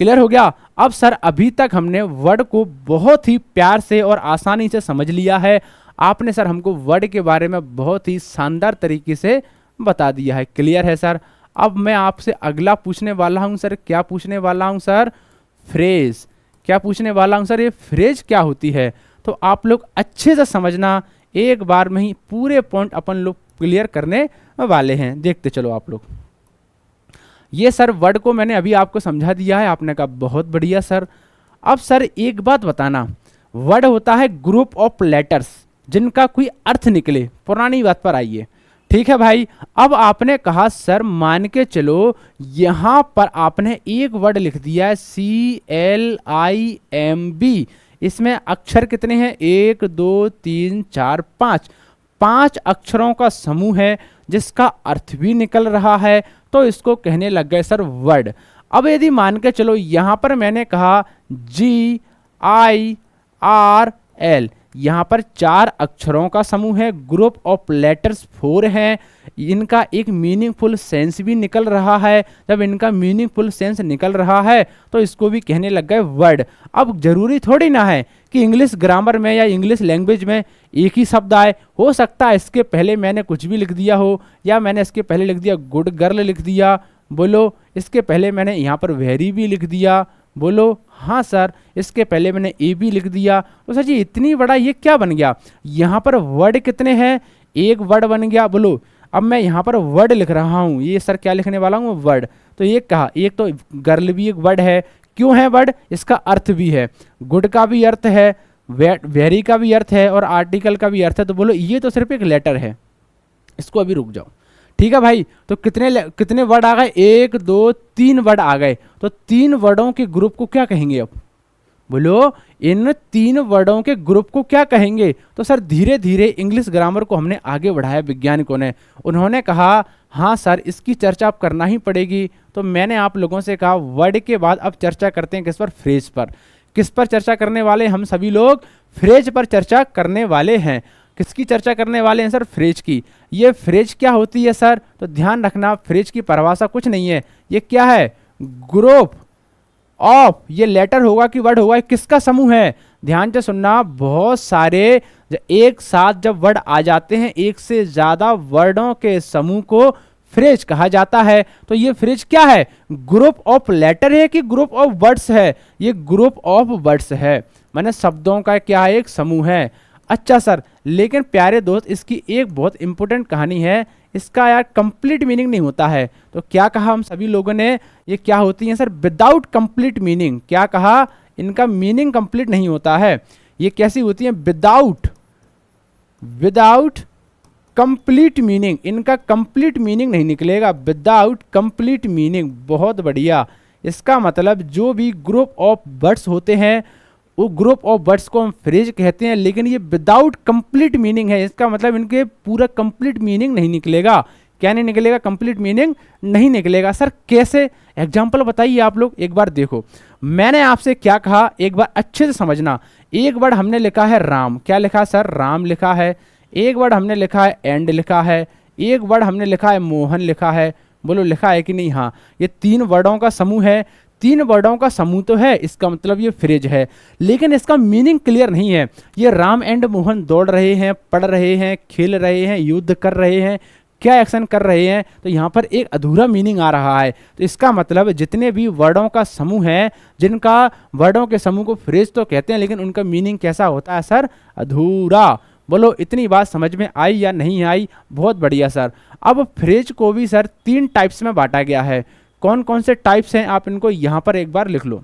क्लियर हो गया। अब सर अभी तक हमने वर्ड को बहुत ही प्यार से और आसानी से समझ लिया है। आपने सर हमको वर्ड के बारे में बहुत ही शानदार तरीके से बता दिया है। क्लियर है सर। अब मैं आपसे अगला पूछने वाला हूं सर। क्या पूछने वाला हूं सर, फ्रेज। क्या पूछने वाला हूं सर, ये फ्रेज क्या होती है। तो आप लोग अच्छे से समझना, एक बार में ही पूरे पॉइंट अपन लोग क्लियर करने वाले हैं। देखते चलो आप लोग। ये सर वर्ड को मैंने अभी आपको समझा दिया है, आपने कहा बहुत बढ़िया सर। अब सर एक बात बताना, वर्ड होता है ग्रुप ऑफ लेटर्स जिनका कोई अर्थ निकले। पुरानी बात पर आइए, ठीक है भाई। अब आपने कहा सर मान के चलो यहां पर आपने एक वर्ड लिख दिया है CLIMB। इसमें अक्षर कितने हैं, 1 2 3 4 5। 5 अक्षरों का समूह है जिसका अर्थ भी निकल रहा है, तो इसको कहने लग गए सर वर्ड। अब यदि मान के चलो यहां पर मैंने कहा GIRL, यहां पर 4 अक्षरों का समूह है, ग्रुप ऑफ लेटर्स 4 हैं, इनका एक मीनिंगफुल सेंस भी निकल रहा है। जब इनका मीनिंगफुल सेंस निकल रहा है तो इसको भी कहने लग गए वर्ड। अब जरूरी थोड़ी ना है कि इंग्लिश ग्रामर में या इंग्लिश लैंग्वेज में एक ही शब्द आए। हो सकता है इसके पहले मैंने कुछ भी लिख दिया हो, या मैंने इसके पहले लिख दिया गुड गर्ल लिख दिया, बोलो। इसके पहले मैंने यहाँ पर वेरी भी लिख दिया, बोलो हाँ सर। इसके पहले मैंने ए भी लिख दिया। तो सर जी इतनी बड़ा ये क्या बन गया, यहाँ पर वर्ड कितने हैं, एक वर्ड बन गया, बोलो। अब मैं यहाँ पर वर्ड लिख रहा हूँ, ये सर क्या लिखने वाला हूँ, वर्ड। तो ये कहा, एक तो गर्ल भी एक वर्ड है। क्यों है वर्ड, इसका अर्थ भी है। गुड का भी अर्थ है, वेरी का भी अर्थ है, और आर्टिकल का भी अर्थ है। तो बोलो ये तो सिर्फ एक लेटर है। इसको अभी रुक जाओ, ठीक है भाई। तो कितने वर्ड आ गए, 1 2 3 वर्ड आ गए। तो 3 वर्डों के ग्रुप को क्या कहेंगे, अब बोलो इन 3 वर्डों के ग्रुप को क्या कहेंगे। तो सर धीरे धीरे इंग्लिश ग्रामर को हमने आगे बढ़ाया वैज्ञानिकों ने। उन्होंने कहा हाँ सर इसकी चर्चा अब करना ही पड़ेगी। तो मैंने आप लोगों से कहा वर्ड के बाद अब चर्चा करते हैं किस पर, फ्रेज पर। किस पर चर्चा करने वाले, हम सभी लोग फ्रेज पर चर्चा करने वाले हैं। किसकी चर्चा करने वाले हैं सर, फ्रेज की। ये फ्रेज क्या होती है सर, तो ध्यान रखना फ्रेज की परिभाषा कुछ नहीं है, ये क्या है, ग्रुप ऑफ, ये लेटर होगा कि वर्ड होगा, किसका समूह है? ध्यान से सुनना, बहुत सारे एक साथ जब वर्ड आ जाते हैं, एक से ज्यादा वर्डों के समूह को फ्रेज कहा जाता है। तो ये फ्रेज क्या है? ग्रुप ऑफ लेटर है कि ग्रुप ऑफ वर्ड्स है? ये ग्रुप ऑफ वर्ड्स है, माने शब्दों का क्या है? एक समूह है। अच्छा सर, लेकिन प्यारे दोस्त इसकी एक बहुत इंपॉर्टेंट कहानी है, इसका यार कंप्लीट मीनिंग नहीं होता है। तो क्या कहा हम सभी लोगों ने? ये क्या होती है सर? Without complete meaning. क्या कहा? इनका मीनिंग कंप्लीट नहीं होता है। ये कैसी होती है? Without complete meaning. इनका कंप्लीट मीनिंग नहीं निकलेगा, विदाउट कंप्लीट मीनिंग। बहुत बढ़िया। इसका मतलब जो भी ग्रुप ऑफ वर्ड्स होते हैं, वो ग्रुप ऑफ वर्ड्स को हम फ्रेज कहते हैं, लेकिन ये विदाउट कंप्लीट मीनिंग है। इसका मतलब इनके पूरा कंप्लीट मीनिंग नहीं निकलेगा। क्या नहीं निकलेगा? कंप्लीट मीनिंग नहीं निकलेगा। सर कैसे? एग्जाम्पल बताइए आप लोग। एक बार देखो, मैंने आपसे क्या कहा, एक बार अच्छे से समझना। एक वर्ड हमने लिखा है राम। क्या लिखा सर? राम लिखा है। एक वर्ड हमने लिखा है एंड लिखा है। एक वर्ड हमने लिखा है मोहन लिखा है। बोलो लिखा है कि नहीं? हाँ, ये 3 वर्डों का समूह है। 3 वर्डों का समूह तो है, इसका मतलब ये फ्रेज है, लेकिन इसका मीनिंग क्लियर नहीं है। ये राम एंड मोहन दौड़ रहे हैं, पढ़ रहे हैं, खेल रहे हैं, युद्ध कर रहे हैं, क्या एक्शन कर रहे हैं? तो यहाँ पर एक अधूरा मीनिंग आ रहा है। तो इसका मतलब जितने भी वर्डों का समूह है, जिनका वर्डों के समूह को फ्रेज तो कहते हैं, लेकिन उनका मीनिंग कैसा होता है सर? अधूरा। बोलो इतनी बात समझ में आई या नहीं आई? बहुत बढ़िया सर। अब फ्रेज को भी सर 3 टाइप्स में बांटा गया है। कौन कौन से टाइप्स हैं आप इनको यहाँ पर एक बार लिख लो।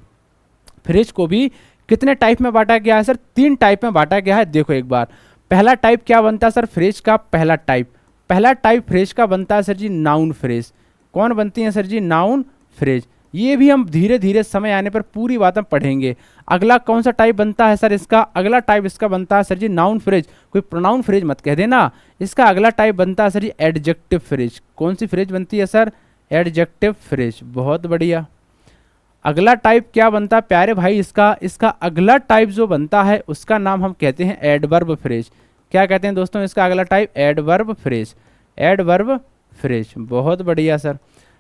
फ्रेज को भी कितने टाइप में बांटा गया है सर? 3 टाइप में बांटा गया है। देखो एक बार, पहला टाइप क्या बनता है सर? फ्रेज का पहला टाइप फ्रेज का बनता है सर जी नाउन फ्रेज। कौन बनती है सर जी? Noun phrase. ये भी हम धीरे धीरे समय आने पर पूरी बातें पढ़ेंगे। अगला कौन सा टाइप बनता है सर इसका? अगला टाइप इसका बनता है सर जी नाउन फ्रेज। कोई प्रोनाउन फ्रेज मत कह देना। इसका अगला टाइप बनता है सर जी एडजेक्टिव फ्रेज। कौन सी फ्रेज बनती है सर? Adjective phrase. बहुत बढ़िया। अगला टाइप क्या बनता है प्यारे भाई इसका अगला टाइप जो बनता है उसका नाम हम कहते हैं एडवर्ब फ्रेज। क्या कहते हैं दोस्तों इसका अगला type? Adverb phrase. Adverb phrase. बहुत बढ़िया सर।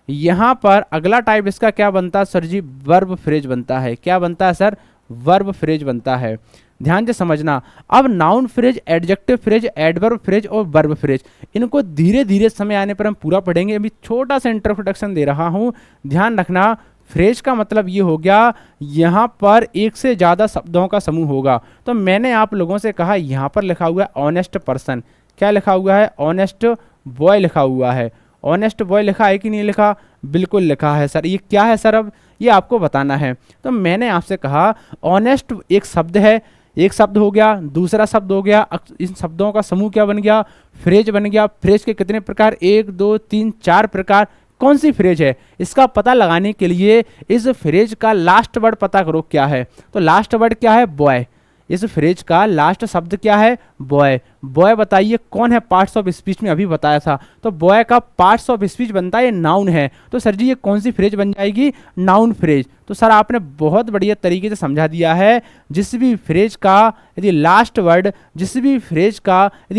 यहाँ पर अगला टाइप इसका क्या बनता है सर जी? वर्ब फ्रेज बनता है। क्या बनता है सर? वर्ब फ्रेज बनता है। ध्यान से समझना। अब noun phrase, adjective phrase, adverb phrase और वर्ब फ्रेज, इनको धीरे धीरे समय आने पर हम पूरा पढ़ेंगे। अभी छोटा सा इंट्रोडक्शन दे रहा हूँ, ध्यान रखना। फ्रेज का मतलब ये हो गया, यहाँ पर एक से ज़्यादा शब्दों का समूह होगा। तो मैंने आप लोगों से कहा यहाँ पर लिखा हुआ है ऑनेस्ट पर्सन। क्या लिखा हुआ है? ऑनेस्ट बॉय लिखा हुआ है। ऑनेस्ट बॉय लिखा है कि नहीं लिखा? बिल्कुल लिखा है सर। ये क्या है सर? अब ये आपको बताना है। तो मैंने आपसे कहा ऑनेस्ट एक शब्द है, एक शब्द हो गया, दूसरा शब्द हो गया, इन शब्दों का समूह क्या बन गया? फ्रेज बन गया। फ्रेज के कितने प्रकार? 1 2 3 4 प्रकार। कौन सी फ्रेज है? इसका पता लगाने के लिए इस फ्रेज का लास्ट वर्ड पता करो क्या है। तो लास्ट वर्ड क्या है? बॉय। इस फ्रेज का लास्ट शब्द क्या है? बॉय। बॉय बताइए कौन है? पार्ट्स ऑफ स्पीच में अभी बताया था। तो बॉय का पार्ट्स ऑफ स्पीच बनता है, ये नाउन है। तो सर जी ये कौन सी फ्रेज बन जाएगी? Noun phrase. तो सर आपने बहुत बढ़िया तरीके से समझा दिया है। जिस भी फ्रेज का यदि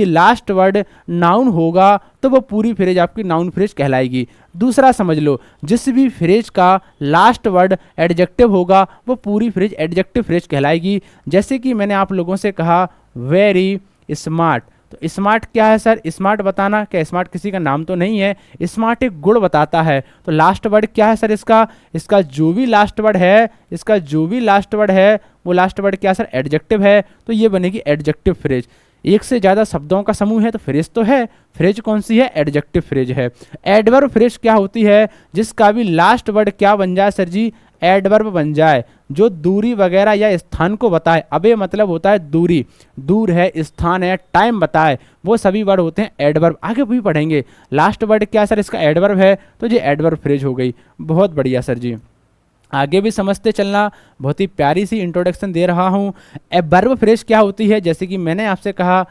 लास्ट वर्ड नाउन होगा तो वो पूरी फ्रेज आपकी नाउन फ्रेज कहलाएगी। दूसरा समझ लो, जिस भी फ्रेज का लास्ट वर्ड एडजेक्टिव होगा वो पूरी फ्रेज एडजेक्टिव फ्रेज कहलाएगी। जैसे कि मैंने आप लोगों से कहा वेरी स्मार्ट। तो स्मार्ट क्या है सर? स्मार्ट बताना। क्या स्मार्ट किसी का नाम तो नहीं है? स्मार्ट एक गुण बताता है। तो लास्ट वर्ड क्या है सर इसका जो भी लास्ट वर्ड है वो लास्ट वर्ड क्या सर? एडजेक्टिव है। तो ये बनेगी एडजेक्टिव फ्रेज। एक से ज़्यादा शब्दों का समूह है तो फ्रेज तो है। फ्रेज कौन सी है? एडजेक्टिव फ्रेज है। एडवर्ब फ्रेज क्या होती है? जिसका भी लास्ट वर्ड क्या बन जाए सर जी? एडवर्ब बन जाए, जो दूरी वगैरह या स्थान को बताए। अब ये मतलब होता है दूरी, दूर है, स्थान है, टाइम बताए, वो सभी वर्ड होते हैं एडवर्ब। आगे भी पढ़ेंगे। लास्ट वर्ड क्या सर? इसका एडवर्ब है। तो ये एडवर्ब फ्रेज हो गई। बहुत बढ़िया सर जी। आगे भी समझते चलना। बहुत ही प्यारी सी इंट्रोडक्शन दे रहा हूँ। वर्ब फ्रेज क्या होती है? जैसे कि मैंने आपसे कहा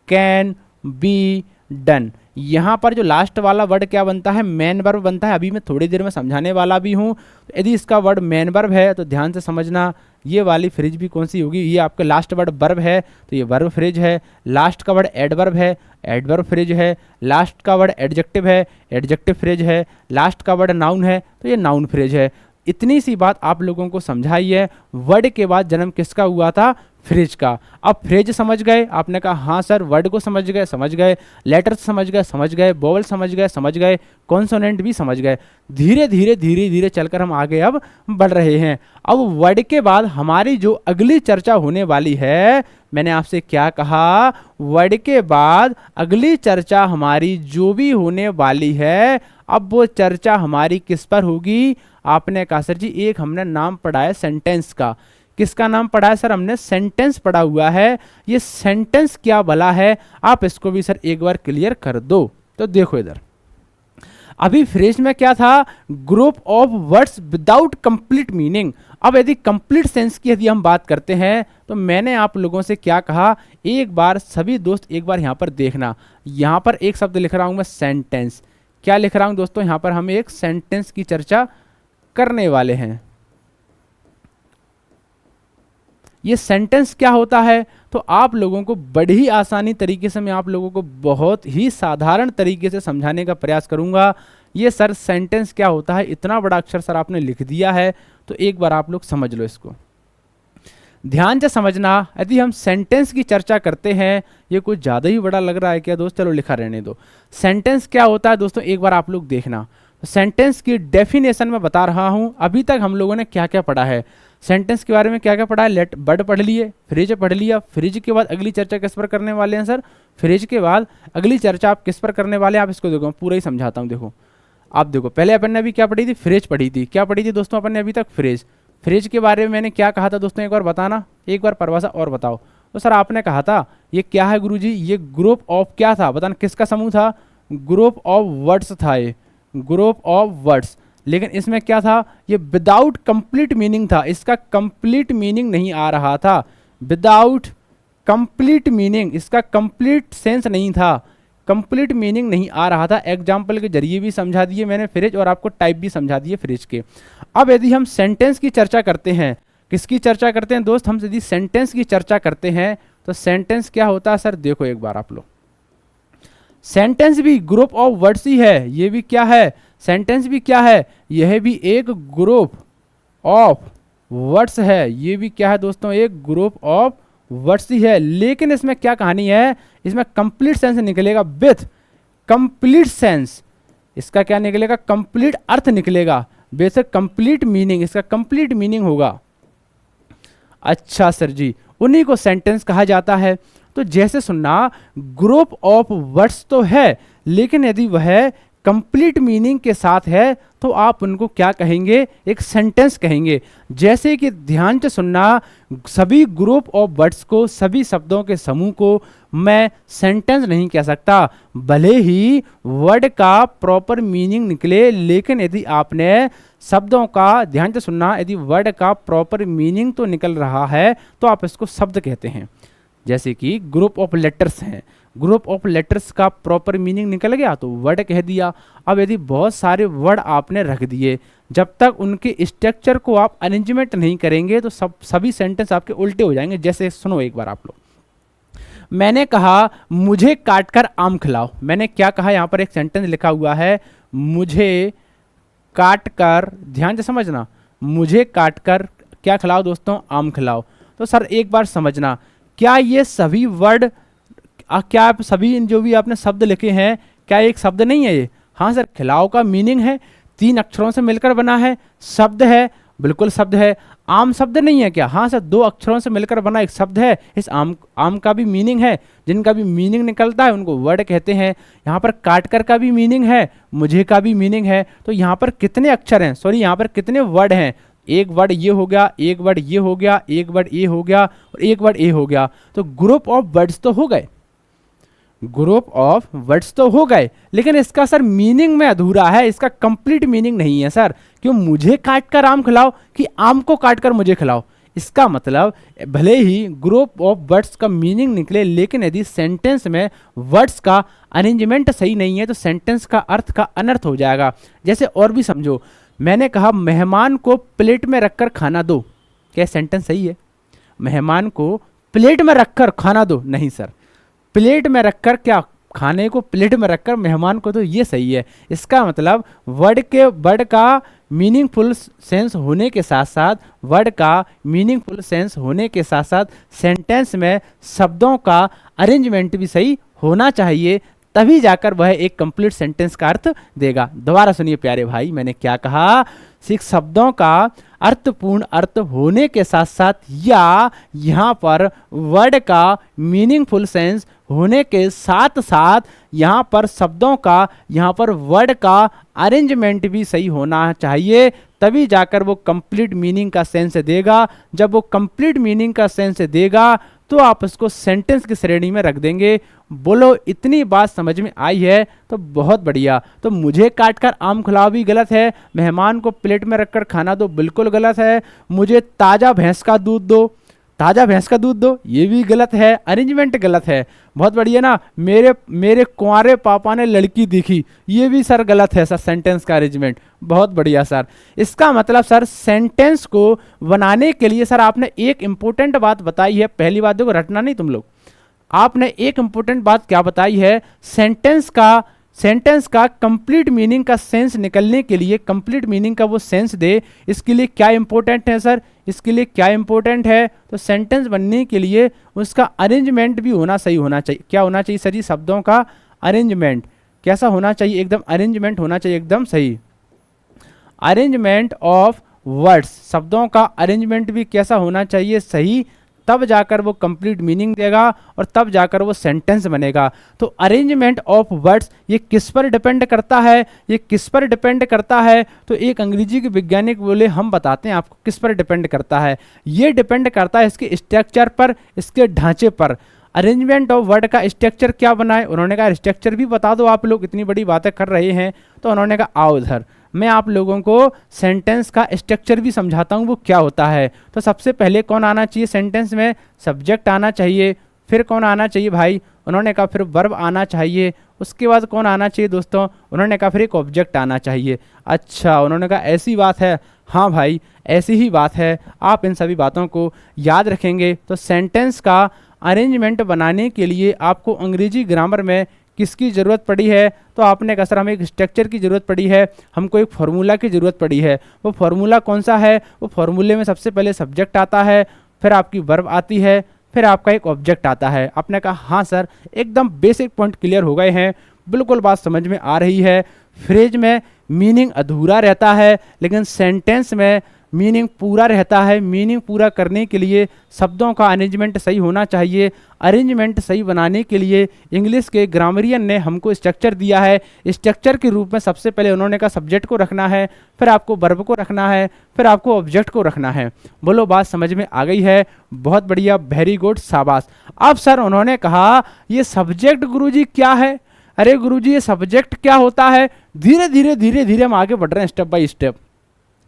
कैन बी डन। यहाँ पर जो लास्ट वाला वर्ड क्या बनता है? मेन वर्ब बनता है। अभी मैं थोड़ी देर में समझाने वाला भी हूँ। तो यदि इसका वर्ड मेन वर्ब है तो ध्यान से समझना, ये वाली फ्रेज भी कौन सी होगी? ये आपका लास्ट वर्ड वर्ब है तो ये वर्ब फ्रेज है। लास्ट का वर्ड एडवर्ब है, एडवर्ब फ्रेज है। लास्ट का वर्ड एडजेक्टिव है, एडजेक्टिव फ्रेज है। लास्ट का वर्ड नाउन है तो ये नाउन फ्रेज है। इतनी सी बात आप लोगों को समझाई है। वर्ड के बाद जन्म किसका हुआ था? फ्रेज का। अब फ्रेज समझ गए? आपने कहा हाँ सर, वर्ड को समझ गए, समझ गए, लेटर समझ गए, समझ गए, वोवल समझ गए, समझ गए, कॉन्सोनेंट भी समझ गए। धीरे धीरे धीरे धीरे चलकर हम आगे अब बढ़ रहे हैं। अब वर्ड के बाद हमारी जो अगली चर्चा होने वाली है, मैंने आपसे क्या कहा? वर्ड के बाद अगली चर्चा हमारी जो भी होने वाली है, अब वो चर्चा हमारी किस पर होगी? आपने कहा सर जी एक हमने नाम पढ़ा है सेंटेंस का। किसका नाम पढ़ा है सर? हमने सेंटेंस पढ़ा हुआ है। ये सेंटेंस क्या भला है? आप इसको भी सर एक बार क्लियर कर दो। तो देखो इधर, अभी फ्रेज में क्या था? Group of words without complete meaning. अब यदि कंप्लीट सेंस की यदि हम बात करते हैं, तो मैंने आप लोगों से क्या कहा? एक बार सभी दोस्त एक बार यहां पर देखना, यहां पर एक शब्द लिख रहा हूं मैं, सेंटेंस। क्या लिख रहा हूं दोस्तों? यहां पर हम एक सेंटेंस की चर्चा करने वाले हैं। ये सेंटेंस क्या होता है? तो आप लोगों को बड़ी ही आसानी तरीके से मैं आप लोगों को बहुत ही साधारण तरीके से समझाने का प्रयास करूंगा। ये सर सेंटेंस क्या होता है, इतना बड़ा अक्षर सर आपने लिख दिया है, तो एक बार आप लोग समझ लो इसको, ध्यान से समझना। यदि हम सेंटेंस की चर्चा करते हैं, ये कुछ ज़्यादा ही बड़ा लग रहा है क्या दोस्त? चलो लिखा रहने दो। सेंटेंस क्या होता है दोस्तों, एक बार आप लोग देखना। सेंटेंस की डेफिनेशन में बता रहा हूं। अभी तक हम लोगों ने क्या क्या पढ़ा है सेंटेंस के बारे में? क्या क्या पढ़ा है? लेट वर्ड पढ़ लिए, फ्रेज पढ़ लिया। फ्रेज के बाद अगली चर्चा किस पर करने वाले हैं सर? फ्रेज के बाद अगली चर्चा आप किस पर करने वाले हैं? आप इसको देखो, पूरा ही समझाता हूं। देखो आप देखो, पहले अपन ने अभी क्या पढ़ी थी? फ्रेज पढ़ी थी। क्या पढ़ी थी दोस्तों अपन ने अभी तक? फ्रेज। फ्रेज के बारे में मैंने क्या कहा था दोस्तों, एक बार बताना, एक बार परिभाषा और बताओ। तो सर आपने कहा था ये क्या है गुरुजी? ये ग्रुप ऑफ क्या था? बताना, किसका समूह था? ग्रुप ऑफ वर्ड्स था ये, ग्रुप ऑफ वर्ड्स। लेकिन इसमें क्या था? ये विदाउट कंप्लीट मीनिंग था। इसका कंप्लीट मीनिंग नहीं आ रहा था। विदाउट कंप्लीट मीनिंग, इसका कंप्लीट सेंस नहीं था, कंप्लीट मीनिंग नहीं आ रहा था। एग्जाम्पल के जरिए भी समझा दिए मैंने फ्रेज, और आपको टाइप भी समझा दिए फ्रेज के। अब यदि हम सेंटेंस की चर्चा करते हैं, किसकी चर्चा करते हैं दोस्त? हम यदि सेंटेंस की चर्चा करते हैं, तो सेंटेंस क्या होता है सर? देखो एक बार आप लोग, सेंटेंस भी ग्रुप ऑफ वर्ड्स ही है। ये भी क्या है? सेंटेंस भी क्या है? यह भी एक ग्रुप ऑफ वर्ड्स है। ये भी क्या है दोस्तों? एक ग्रुप ऑफ वर्ड्स ही है। लेकिन इसमें क्या कहानी है? इसमें कंप्लीट सेंस निकलेगा, विथ कंप्लीट सेंस। इसका क्या निकलेगा? कंप्लीट अर्थ निकलेगा, बेसिक कंप्लीट मीनिंग, इसका कंप्लीट मीनिंग होगा। अच्छा सर जी, उन्हीं को सेंटेंस कहा जाता है। तो जैसे सुनना, ग्रुप ऑफ वर्ड्स तो है, लेकिन यदि वह कंप्लीट मीनिंग के साथ है, तो आप उनको क्या कहेंगे? एक सेंटेंस कहेंगे। जैसे कि ध्यान से सुनना, सभी ग्रुप ऑफ वर्ड्स को, सभी शब्दों के समूह को मैं सेंटेंस नहीं कह सकता, भले ही वर्ड का प्रॉपर मीनिंग निकले। लेकिन यदि आपने शब्दों का, ध्यान से सुनना, यदि वर्ड का प्रॉपर मीनिंग तो निकल रहा है, तो आप इसको शब्द कहते हैं। जैसे कि ग्रुप ऑफ लेटर्स हैं, ग्रुप ऑफ लेटर्स का प्रॉपर मीनिंग निकल गया तो वर्ड कह दिया। अब यदि बहुत सारे वर्ड आपने रख दिए, जब तक उनके स्ट्रक्चर को आप अरेंजमेंट नहीं करेंगे, तो सभी सेंटेंस आपके उल्टे हो जाएंगे। जैसे सुनो एक बार आप लोग, मैंने कहा मुझे काटकर आम खिलाओ। मैंने क्या कहा? यहाँ पर एक सेंटेंस लिखा हुआ है, मुझे काटकर, ध्यान से समझना, मुझे काटकर क्या खिलाओ दोस्तों? आम खिलाओ। तो सर एक बार समझना, क्या ये सभी वर्ड, क्या आप सभी जो भी आपने शब्द लिखे हैं, क्या एक शब्द नहीं है ये? हाँ सर, खिलाओ का मीनिंग है, 3 अक्षरों से मिलकर बना है, शब्द है, बिल्कुल शब्द है। आम शब्द नहीं है क्या? हाँ सर, 2 अक्षरों से मिलकर बना एक शब्द है। इस आम का भी मीनिंग है, जिनका भी मीनिंग निकलता है उनको वर्ड कहते हैं। यहाँ पर काटकर का भी मीनिंग है, मुझे का भी मीनिंग है। तो यहाँ पर कितने अक्षर हैं, सॉरी यहाँ पर कितने वर्ड हैं? एक वर्ड ये हो गया, एक वर्ड ये हो गया, एक वर्ड ए हो गया, और एक वर्ड ए हो गया। तो ग्रुप ऑफ वर्ड्स तो हो गए, ग्रुप ऑफ वर्ड्स तो हो गए, लेकिन इसका सर मीनिंग में अधूरा है, इसका कंप्लीट मीनिंग नहीं है सर। क्यों? मुझे काटकर आम खिलाओ कि आम को काटकर मुझे खिलाओ? इसका मतलब भले ही ग्रुप ऑफ वर्ड्स का मीनिंग निकले, लेकिन यदि सेंटेंस में वर्ड्स का अरेंजमेंट सही नहीं है, तो सेंटेंस का अर्थ का अनर्थ हो जाएगा। जैसे और भी समझो, मैंने कहा मेहमान को प्लेट में रखकर खाना दो। क्या सेंटेंस सही है? मेहमान को प्लेट में रखकर खाना दो? नहीं सर, प्लेट में रखकर, क्या खाने को प्लेट में रखकर मेहमान को, तो ये सही है। इसका मतलब वर्ड का मीनिंगफुल सेंस होने के साथ साथ, वर्ड का मीनिंगफुल सेंस होने के साथ साथ सेंटेंस में शब्दों का अरेंजमेंट भी सही होना चाहिए, तभी जाकर वह एक कंप्लीट सेंटेंस का अर्थ देगा। दोबारा सुनिए प्यारे भाई, मैंने क्या कहा, सिख शब्दों का अर्थपूर्ण अर्थ होने के साथ साथ या यहाँ पर वर्ड का मीनिंगफुल सेंस होने के साथ साथ यहाँ पर शब्दों का, यहाँ पर वर्ड का अरेंजमेंट भी सही होना चाहिए, तभी जाकर वो कंप्लीट मीनिंग का सेंस देगा। जब वो कंप्लीट मीनिंग का सेंस देगा तो आप उसको सेंटेंस की श्रेणी में रख देंगे। बोलो इतनी बात समझ में आई है तो बहुत बढ़िया। तो मुझे काट कर आम खिलाओ भी गलत है, मेहमान को प्लेट में रखकर खाना दो बिल्कुल गलत है, मुझे ताज़ा भैंस का दूध दो, ताज़ा भैंस का दूध दो, ये भी गलत है, अरेंजमेंट गलत है। बहुत बढ़िया ना, मेरे कुंवारे पापा ने लड़की देखी, ये भी सर गलत है सर, सेंटेंस का अरेंजमेंट। बहुत बढ़िया सर। इसका मतलब सर सेंटेंस को बनाने के लिए सर आपने एक इंपॉर्टेंट बात बताई है। पहली बात देखो, रटना नहीं तुम लोग, आपने एक इंपॉर्टेंट बात क्या बताई है, सेंटेंस का कंप्लीट मीनिंग का सेंस निकलने के लिए, कंप्लीट मीनिंग का वो सेंस दे, इसके लिए क्या इंपॉर्टेंट है सर, इसके लिए क्या इंपॉर्टेंट है, तो सेंटेंस बनने के लिए उसका अरेंजमेंट भी होना सही होना चाहिए। क्या होना चाहिए सर जी, शब्दों का अरेंजमेंट कैसा होना चाहिए, एकदम अरेंजमेंट होना चाहिए एकदम सही। अरेंजमेंट ऑफ वर्ड्स, शब्दों का अरेंजमेंट भी कैसा होना चाहिए, सही, तब जाकर वो कंप्लीट मीनिंग देगा और तब जाकर वो सेंटेंस बनेगा। तो अरेंजमेंट ऑफ वर्ड्स ये किस पर डिपेंड करता है, ये किस पर डिपेंड करता है, तो एक अंग्रेजी के वैज्ञानिक बोले हम बताते हैं आपको किस पर डिपेंड करता है। ये डिपेंड करता है इसके स्ट्रक्चर पर, इसके ढांचे पर। अरेंजमेंट ऑफ वर्ड का स्ट्रक्चर क्या बनाए, उन्होंने कहा स्ट्रक्चर भी बता दो, आप लोग इतनी बड़ी बातें कर रहे हैं। तो उन्होंने कहा आओ उधर, मैं आप लोगों को सेंटेंस का स्ट्रक्चर भी समझाता हूँ वो क्या होता है। तो सबसे पहले कौन आना चाहिए सेंटेंस में, सब्जेक्ट आना चाहिए। फिर कौन आना चाहिए भाई, उन्होंने कहा फिर वर्ब आना चाहिए। उसके बाद कौन आना चाहिए दोस्तों, उन्होंने कहा फिर एक ऑब्जेक्ट आना चाहिए। अच्छा, उन्होंने कहा ऐसी बात है, हाँ भाई ऐसी ही बात है। आप इन सभी बातों को याद रखेंगे तो सेंटेंस का अरेंजमेंट बनाने के लिए आपको अंग्रेजी ग्रामर में किसकी ज़रूरत पड़ी है, तो आपने कहा सर हमें एक स्ट्रक्चर की ज़रूरत पड़ी है, हमको एक फार्मूला की ज़रूरत पड़ी है। वो फार्मूला कौन सा है, वो फार्मूले में सबसे पहले सब्जेक्ट आता है, फिर आपकी वर्ब आती है, फिर आपका एक ऑब्जेक्ट आता है। आपने कहा हाँ सर, एकदम बेसिक पॉइंट क्लियर हो गए हैं, बिल्कुल बात समझ में आ रही है। फ्रेज में मीनिंग अधूरा रहता है लेकिन सेंटेंस में मीनिंग पूरा रहता है। मीनिंग पूरा करने के लिए शब्दों का अरेंजमेंट सही होना चाहिए। अरेंजमेंट सही बनाने के लिए इंग्लिश के ग्रामरियन ने हमको स्ट्रक्चर दिया है। स्ट्रक्चर के रूप में सबसे पहले उन्होंने कहा सब्जेक्ट को रखना है, फिर आपको वर्ब को रखना है, फिर आपको ऑब्जेक्ट को रखना है। बोलो बात समझ में आ गई है, बहुत बढ़िया, वेरी गुड, शाबाश। अब सर उन्होंने कहा ये सब्जेक्ट गुरुजी क्या है, अरे गुरुजी ये सब्जेक्ट क्या होता है। धीरे धीरे धीरे धीरे हम आगे बढ़ रहे हैं स्टेप बाय स्टेप,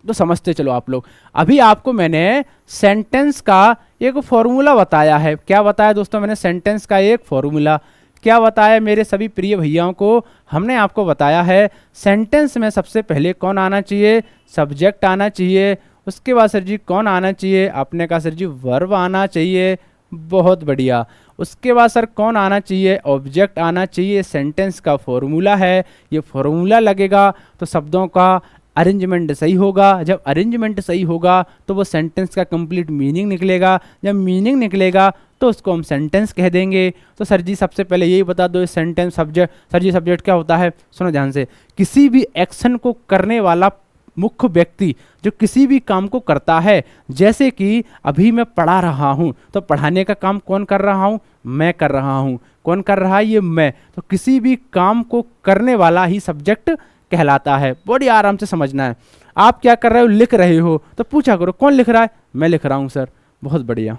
तो समझते चलो आप लोग। अभी आपको मैंने सेंटेंस का एक फॉर्मूला बताया है। क्या बताया दोस्तों मैंने, सेंटेंस का एक फॉर्मूला। क्या बताया मेरे सभी प्रिय भैयाओं को, हमने आपको बताया है सेंटेंस में सबसे पहले कौन आना चाहिए, सब्जेक्ट आना चाहिए। उसके बाद सर जी कौन आना चाहिए, आपने कहा सर जी वर्ब आना चाहिए, बहुत बढ़िया। उसके बाद सर कौन आना चाहिए, ऑब्जेक्ट आना चाहिए। सेंटेंस का फॉर्मूला है, ये फॉर्मूला लगेगा तो शब्दों का अरेंजमेंट सही होगा। जब अरेंजमेंट सही होगा तो वो सेंटेंस का कंप्लीट मीनिंग निकलेगा। जब मीनिंग निकलेगा तो उसको हम सेंटेंस कह देंगे। तो सर जी सबसे पहले यही बता दो सेंटेंस सब्जेक्ट, सर जी सब्जेक्ट क्या होता है, सुनो ध्यान से। किसी भी एक्शन को करने वाला मुख्य व्यक्ति जो किसी भी काम को करता है, जैसे कि अभी मैं पढ़ा रहा हूँ तो पढ़ाने का काम कौन कर रहा हूँ, मैं कर रहा हूँ। कौन कर रहा है, ये मैं। तो किसी भी काम को करने वाला ही सब्जेक्ट कहलाता है। बड़ी आराम से समझना है। आप क्या कर रहे हो, लिख रहे हो, तो पूछा करो कौन लिख रहा है, मैं लिख रहा हूँ सर, बहुत बढ़िया,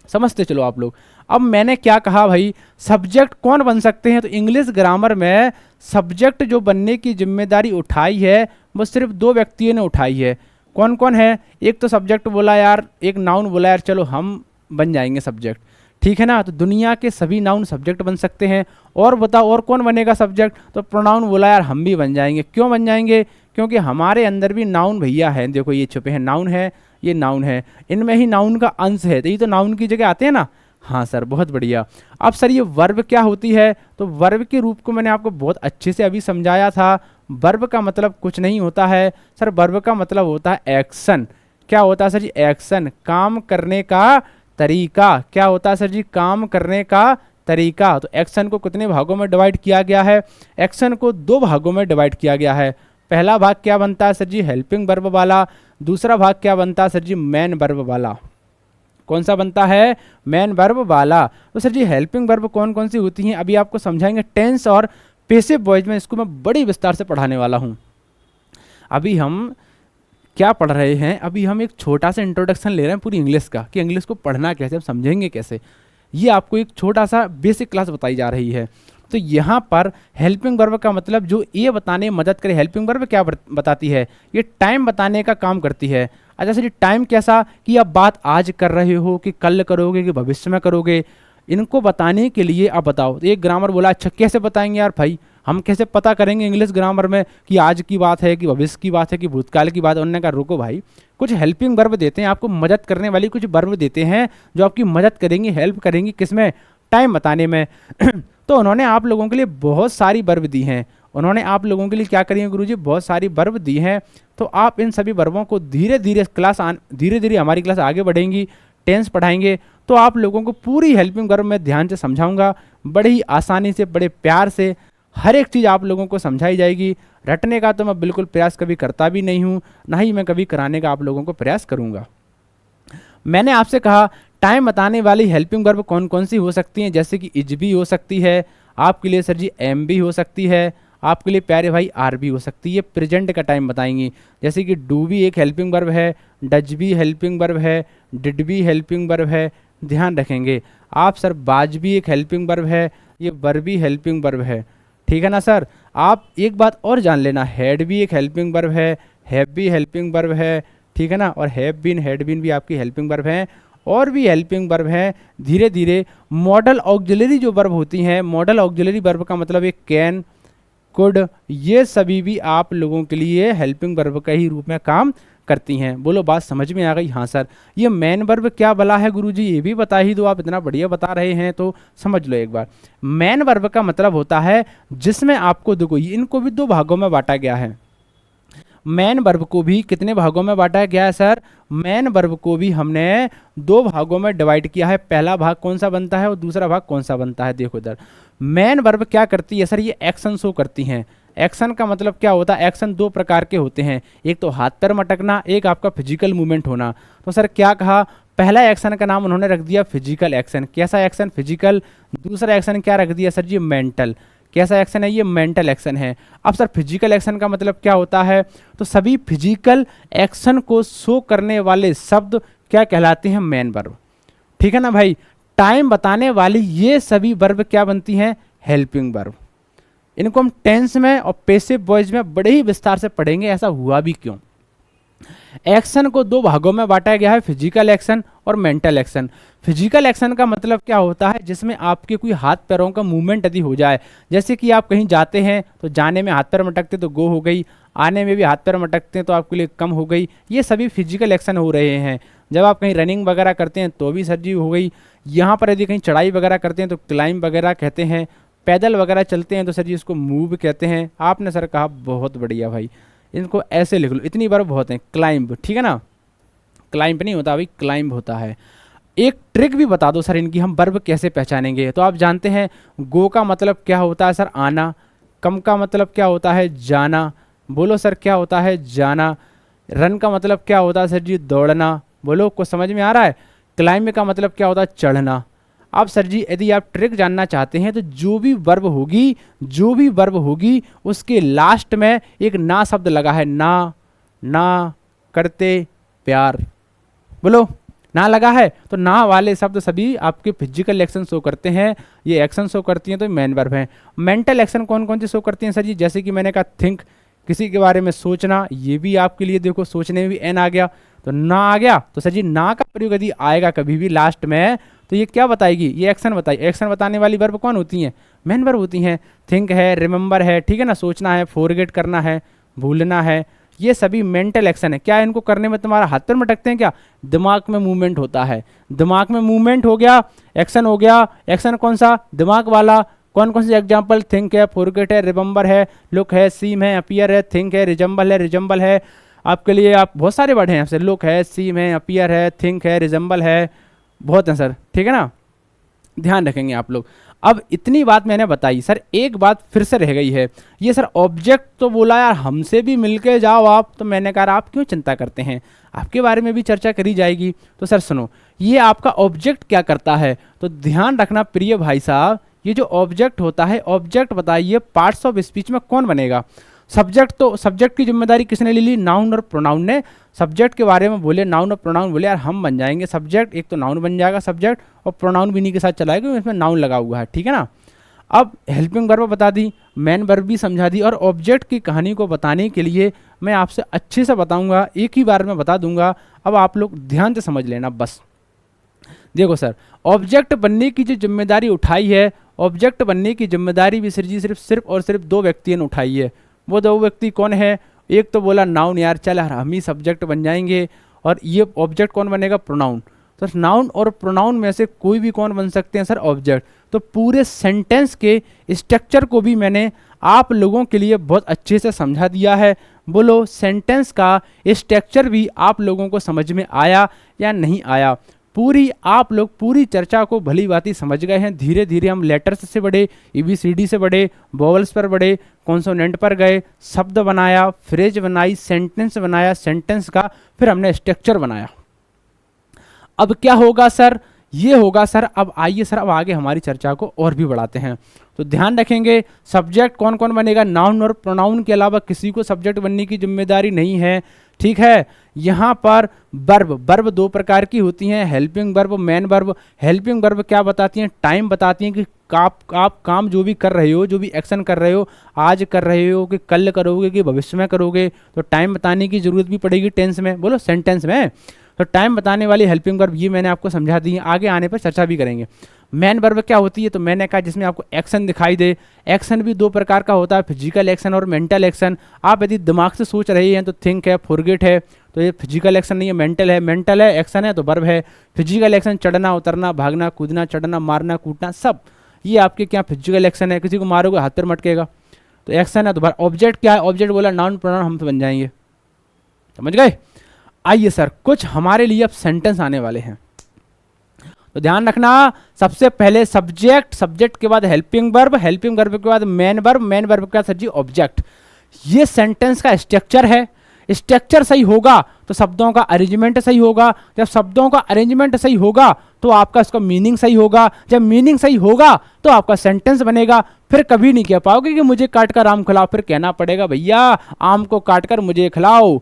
समझते चलो आप लोग। अब मैंने क्या कहा भाई, सब्जेक्ट कौन बन सकते हैं, तो इंग्लिश ग्रामर में सब्जेक्ट जो बनने की जिम्मेदारी उठाई है वो सिर्फ दो व्यक्तियों ने उठाई है। कौन कौन है, एक तो सब्जेक्ट बोला यार, एक नाउन बोला यार, चलो हम बन जाएंगे सब्जेक्ट, ठीक है ना। तो दुनिया के सभी नाउन सब्जेक्ट बन सकते हैं। और बताओ और कौन बनेगा सब्जेक्ट, तो प्रोनाउन बोला यार, हम भी बन जाएंगे। क्यों बन जाएंगे, क्योंकि हमारे अंदर भी नाउन भैया है, देखो ये छुपे हैं, नाउन है, ये नाउन है, इनमें ही नाउन का अंश है, तो ये तो नाउन की जगह आते हैं ना। हाँ सर, बहुत बढ़िया। अब सर ये वर्ब क्या होती है, तो वर्ब के रूप को मैंने आपको बहुत अच्छे से अभी समझाया था, वर्ब का मतलब कुछ नहीं होता है सर, वर्ब का मतलब होता है एक्शन। क्या होता है सर जी? एक्शन, काम करने का तरीका। क्या होता है सर जी? काम करने का तरीका। तो एक्शन को कितने भागों में डिवाइड किया गया है? एक्शन को 2 भागों में डिवाइड किया गया है। पहला भाग क्या बनता है सर जी? हेल्पिंग वर्ब वाला। दूसरा भाग क्या बनता है सर जी? मेन वर्ब वाला। कौन सा बनता है? मेन वर्ब वाला। तो सर जी हेल्पिंग वर्ब कौन कौन सी होती हैं अभी आपको समझाएंगे। टेंस और पेसिव वॉइस में इसको मैं बड़ी विस्तार से पढ़ाने वाला हूं। अभी हम क्या पढ़ रहे हैं? अभी हम एक छोटा सा इंट्रोडक्शन ले रहे हैं पूरी इंग्लिश का, कि इंग्लिश को पढ़ना कैसे, हम समझेंगे कैसे। ये आपको एक छोटा सा बेसिक क्लास बताई जा रही है। तो यहाँ पर हेल्पिंग वर्ब का मतलब जो ये बताने में मदद करे। हेल्पिंग वर्ब क्या बताती है? ये टाइम बताने का काम करती है। अच्छा सर, टाइम कैसा? कि आप बात आज कर रहे हो, कि कल करोगे, कि भविष्य में करोगे, इनको बताने के लिए आप बताओ। तो एक ग्रामर बोला, अच्छा कैसे बताएंगे यार भाई, हम कैसे पता करेंगे इंग्लिश ग्रामर में कि आज की बात है, कि भविष्य की बात है, कि भूतकाल की बात है? उन्होंने कहा रुको भाई, कुछ हेल्पिंग वर्ब देते हैं आपको, मदद करने वाली कुछ वर्ब देते हैं जो आपकी मदद करेंगी, हेल्प करेंगी किसमें? टाइम बताने में। तो उन्होंने आप लोगों के लिए बहुत सारी वर्ब दी हैं। उन्होंने आप लोगों के लिए क्या करी है गुरुजी? बहुत सारी वर्ब दी हैं। तो आप इन सभी वर्बों को धीरे धीरे हमारी क्लास आगे बढ़ेंगी, टेंस पढ़ाएंगे, तो आप लोगों को पूरी हेल्पिंग वर्ब में ध्यान से समझाऊंगा। बड़े ही आसानी से, बड़े प्यार से हर एक चीज़ आप लोगों को समझाई जाएगी। रटने का तो मैं बिल्कुल प्रयास कभी करता भी नहीं हूँ, ना ही मैं कभी कराने का आप लोगों को प्रयास करूँगा। मैंने आपसे कहा टाइम बताने वाली हेल्पिंग वर्ब कौन कौन सी हो सकती हैं, जैसे कि इज भी हो सकती है आपके लिए सर जी, एम भी हो सकती है आपके लिए प्यारे भाई, आर भी हो सकती है। प्रेजेंट का टाइम बताएंगी, जैसे कि डू भी एक हेल्पिंग वर्ब है, डज भी हेल्पिंग वर्ब है, डिड भी हेल्पिंग वर्ब है। ध्यान रखेंगे आप सर, बाज भी एक हेल्पिंग वर्ब है, ये वर भी हेल्पिंग वर्ब है, ठीक है ना सर। आप एक बात और जान लेना, हेड भी एक हेल्पिंग वर्ब है, हैव भी हेल्पिंग वर्ब है, ठीक है ना। और हैव बीन, हैड बीन भी आपकी हेल्पिंग वर्ब हैं, और भी हेल्पिंग वर्ब हैं। धीरे धीरे मॉडल ऑक्सिलरी जो वर्ब होती हैं, मॉडल ऑक्सिलरी वर्ब का मतलब एक कैन, कुड, ये सभी भी आप लोगों के लिए हेल्पिंग वर्ब का ही रूप में काम करती हैं। बोलो बात समझ में आ गई? हाँ सर। ये मेन वर्ब क्या बला है गुरुजी? ये भी बता ही दो, आप इतना बढ़िया बता रहे हैं तो समझ लो एक बार। मेन वर्ब का मतलब होता है जिसमें आपको देखो, इनको भी 2 भागों में बांटा गया है। मेन वर्ब को भी कितने भागों में बांटा गया है सर? मेन वर्ब को भी हमने 2 भागों में डिवाइड किया है। पहला भाग कौन सा बनता है और दूसरा भाग कौन सा बनता है? देखो इधर, मेन वर्ब क्या करती है सर? ये एक्शन शो करती हैं। एक्शन का मतलब क्या होता है? एक्शन 2 प्रकार के होते हैं, एक तो हाथ पैर मटकना, एक आपका फिजिकल मूवमेंट होना। तो सर क्या कहा? पहला एक्शन का नाम उन्होंने रख दिया फिजिकल एक्शन। कैसा एक्शन? फिजिकल। दूसरा एक्शन क्या रख दिया सर जी? मेंटल। कैसा एक्शन है? ये मेंटल एक्शन है। अब सर फिजिकल एक्शन का मतलब क्या होता है? तो सभी फिजिकल एक्शन को शो करने वाले शब्द क्या कहलाते हैं? मेन वर्ब, ठीक है ना भाई। टाइम बताने वाली ये सभी वर्ब क्या बनती हैं? Helping verb. इनको हम टेंस में और पैसिव वॉइस में बड़े ही विस्तार से पढ़ेंगे, ऐसा हुआ भी क्यों। एक्शन को 2 भागों में बांटा गया है, फिजिकल एक्शन और मेंटल एक्शन। फिजिकल एक्शन का मतलब क्या होता है? जिसमें आपके कोई हाथ पैरों का मूवमेंट यदि हो जाए, जैसे कि आप कहीं जाते हैं तो जाने में हाथ पैर मटकते तो गो हो गई, आने में भी हाथ पैर मटकते हैं तो आपके लिए कम हो गई। ये सभी फिजिकल एक्शन हो रहे हैं। जब आप कहीं रनिंग वगैरह करते हैं तो भी सर जी हो गई। यहाँ पर यदि कहीं चढ़ाई वगैरह करते हैं तो क्लाइंब वगैरह कहते हैं। पैदल वगैरह चलते हैं तो सर जी इसको मूव कहते हैं। आपने सर कहा बहुत बढ़िया भाई, इनको ऐसे लिख लो, इतनी बार बहुत हैं। क्लाइंब, ठीक है ना, क्लाइंब नहीं होता भाई, क्लाइंब होता है। एक ट्रिक भी बता दो सर इनकी, हम वर्ब कैसे पहचानेंगे? तो आप जानते हैं गो का मतलब क्या होता है सर? आना। कम का मतलब क्या होता है? जाना। बोलो सर क्या होता है? जाना। रन का मतलब क्या होता है सर जी? दौड़ना। बोलो कुछ समझ में आ रहा है? क्लाइंब का मतलब क्या होता है? चढ़ना। अब सर जी यदि आप ट्रिक जानना चाहते हैं तो जो भी वर्ब होगी उसके लास्ट में एक ना शब्द लगा है। ना, ना करते प्यार। बोलो ना लगा है तो ना वाले शब्द सभी आपके फिजिकल एक्शन शो करते हैं, ये एक्शन शो करती हैं तो मेन वर्ब हैं। मेंटल एक्शन कौन कौन से शो करती हैं सर जी? जैसे कि मैंने कहा थिंक, किसी के बारे में सोचना, ये भी आपके लिए देखो सोचने में भी एन आ गया तो ना आ गया। तो सर जी ना का प्रयोग यदि आएगा कभी भी लास्ट में तो ये क्या बताएगी? ये एक्शन बताएगी। एक्शन बताने वाली वर्ब कौन होती हैं? मेन वर्ब होती हैं। थिंक है, रिमेंबर है, ठीक है ना, सोचना है, फॉरगेट करना है, भूलना है, ये सभी मेंटल एक्शन है। क्या इनको करने में तुम्हारा हाथ पैर मटकते हैं? क्या दिमाग में मूवमेंट होता है? दिमाग में मूवमेंट हो गया, एक्शन हो गया। एक्शन कौन सा? दिमाग वाला। कौन कौन से एग्जाम्पल, थिंक है, फॉरगेट है, रिमेंबर है, लुक है, सीम है, अपीयर है, थिंक है, रिजेंबल है, आपके लिए आप बहुत सारे वर्ड हैं यहाँ से, लुक है, सीम है, अपीयर है, थिंक है, रिजेंबल है, बहुत है सर, ठीक है ना, ध्यान रखेंगे आप लोग। अब इतनी बात मैंने बताई सर, एक बात फिर से रह गई है, ये सर ऑब्जेक्ट तो बोला यार हमसे भी मिलके जाओ आप, तो मैंने कहा आप क्यों चिंता करते हैं, आपके बारे में भी चर्चा करी जाएगी। तो सर सुनो, ये आपका ऑब्जेक्ट क्या करता है, तो ध्यान रखना प्रिय भाई साहब, ये जो ऑब्जेक्ट होता है, ऑब्जेक्ट बताइए पार्ट्स ऑफ स्पीच में कौन बनेगा। सब्जेक्ट, तो सब्जेक्ट की जिम्मेदारी किसने ले ली, नाउन और प्रोनाउन ने। सब्जेक्ट के बारे में बोले नाउन और प्रोनाउन, बोले यार हम बन जाएंगे सब्जेक्ट, एक तो नाउन बन जाएगा सब्जेक्ट, और प्रोनाउन भी इन्हीं के साथ चलाएगा क्योंकि इसमें नाउन लगा हुआ है, ठीक है ना। अब हेल्पिंग वर्ब बता दी, मैन वर्ब भी समझा दी, और ऑब्जेक्ट की कहानी को बताने के लिए मैं आपसे अच्छे से बताऊंगा, एक ही बार में बता दूंगा। अब आप लोग ध्यान से समझ लेना बस। देखो सर, ऑब्जेक्ट बनने की जो जिम्मेदारी उठाई है, ऑब्जेक्ट बनने की जिम्मेदारी भी सर जी सिर्फ और सिर्फ दो व्यक्तियों ने उठाई है। वो दो व्यक्ति कौन है, एक तो बोला नाउन, यार चल हम ही सब्जेक्ट बन जाएंगे, और ये ऑब्जेक्ट कौन बनेगा, प्रोनाउन। तो नाउन और प्रोनाउन में से कोई भी कौन बन सकते हैं सर, ऑब्जेक्ट। तो पूरे सेंटेंस के स्ट्रक्चर को भी मैंने आप लोगों के लिए बहुत अच्छे से समझा दिया है। बोलो सेंटेंस का स्ट्रक्चर भी आप लोगों को समझ में आया या नहीं आया। पूरी आप लोग पूरी चर्चा को भली भांति समझ गए हैं। धीरे धीरे हम लेटर्स से बढ़े, ABCD से बढ़े, वोवल्स पर बढ़े, कॉन्सोनेंट पर गए, शब्द बनाया, फ्रेज बनाई, सेंटेंस बनाया, सेंटेंस का फिर हमने स्ट्रक्चर बनाया। अब क्या होगा सर, ये होगा सर, अब आइए सर अब आगे हमारी चर्चा को और भी बढ़ाते हैं। तो ध्यान रखेंगे सब्जेक्ट कौन कौन बनेगा, नाउन और प्रोनाउन के अलावा किसी को सब्जेक्ट बनने की जिम्मेदारी नहीं है, ठीक है। यहाँ पर वर्ब दो प्रकार की होती हैं, helping verb, man verb. Helping verb क्या बताती हैं, टाइम बताती हैं कि आप काम जो भी कर रहे हो, जो भी एक्शन कर रहे हो, आज कर रहे हो कि कल करोगे कि भविष्य में करोगे, तो टाइम बताने की जरूरत भी पड़ेगी टेंस में, बोलो सेंटेंस में। तो टाइम बताने वाली हेल्पिंग वर्ब ये मैंने आपको समझा दी है, आगे आने पर चर्चा भी करेंगे। मैन वर्ब क्या होती है, तो मैंने कहा जिसमें आपको एक्शन दिखाई दे। एक्शन भी दो प्रकार का होता है, फिजिकल एक्शन और मेंटल एक्शन। आप यदि दिमाग से सोच रहे हैं तो थिंक है, फॉरगेट है, तो ये फिजिकल एक्शन नहीं है, मेंटल है। मेंटल है, एक्शन है तो वर्ब है। फिजिकल एक्शन चढ़ना उतरना, भागना कूदना, चढ़ना मारना कूटना, सब ये आपके क्या फिजिकल एक्शन है। किसी को मारोगे हाथ पर मटकेगा, तो एक्शन है तो वर्ब। ऑब्जेक्ट क्या है, ऑब्जेक्ट बोला नाउन प्रोनाउन हम तो बन जाएंगे, समझ गए। आइए सर कुछ हमारे लिए अब सेंटेंस आने वाले हैं, तो ध्यान रखना। सबसे पहले सब्जेक्ट, सब्जेक्ट के बाद हेल्पिंग वर्ब, हेल्पिंग वर्ब के बाद मैन वर्ब, मैन वर्ब के बाद सर जी ऑब्जेक्ट। ये सेंटेंस का स्ट्रक्चर है। स्ट्रक्चर सही होगा तो शब्दों का अरेंजमेंट सही होगा। जब शब्दों का अरेंजमेंट सही होगा तो आपका इसका मीनिंग सही होगा। जब मीनिंग सही होगा तो आपका सेंटेंस बनेगा। फिर कभी नहीं कह पाओगे कि मुझे काट कर आम खिलाओ, फिर कहना पड़ेगा भैया आम को काट कर मुझे खिलाओ।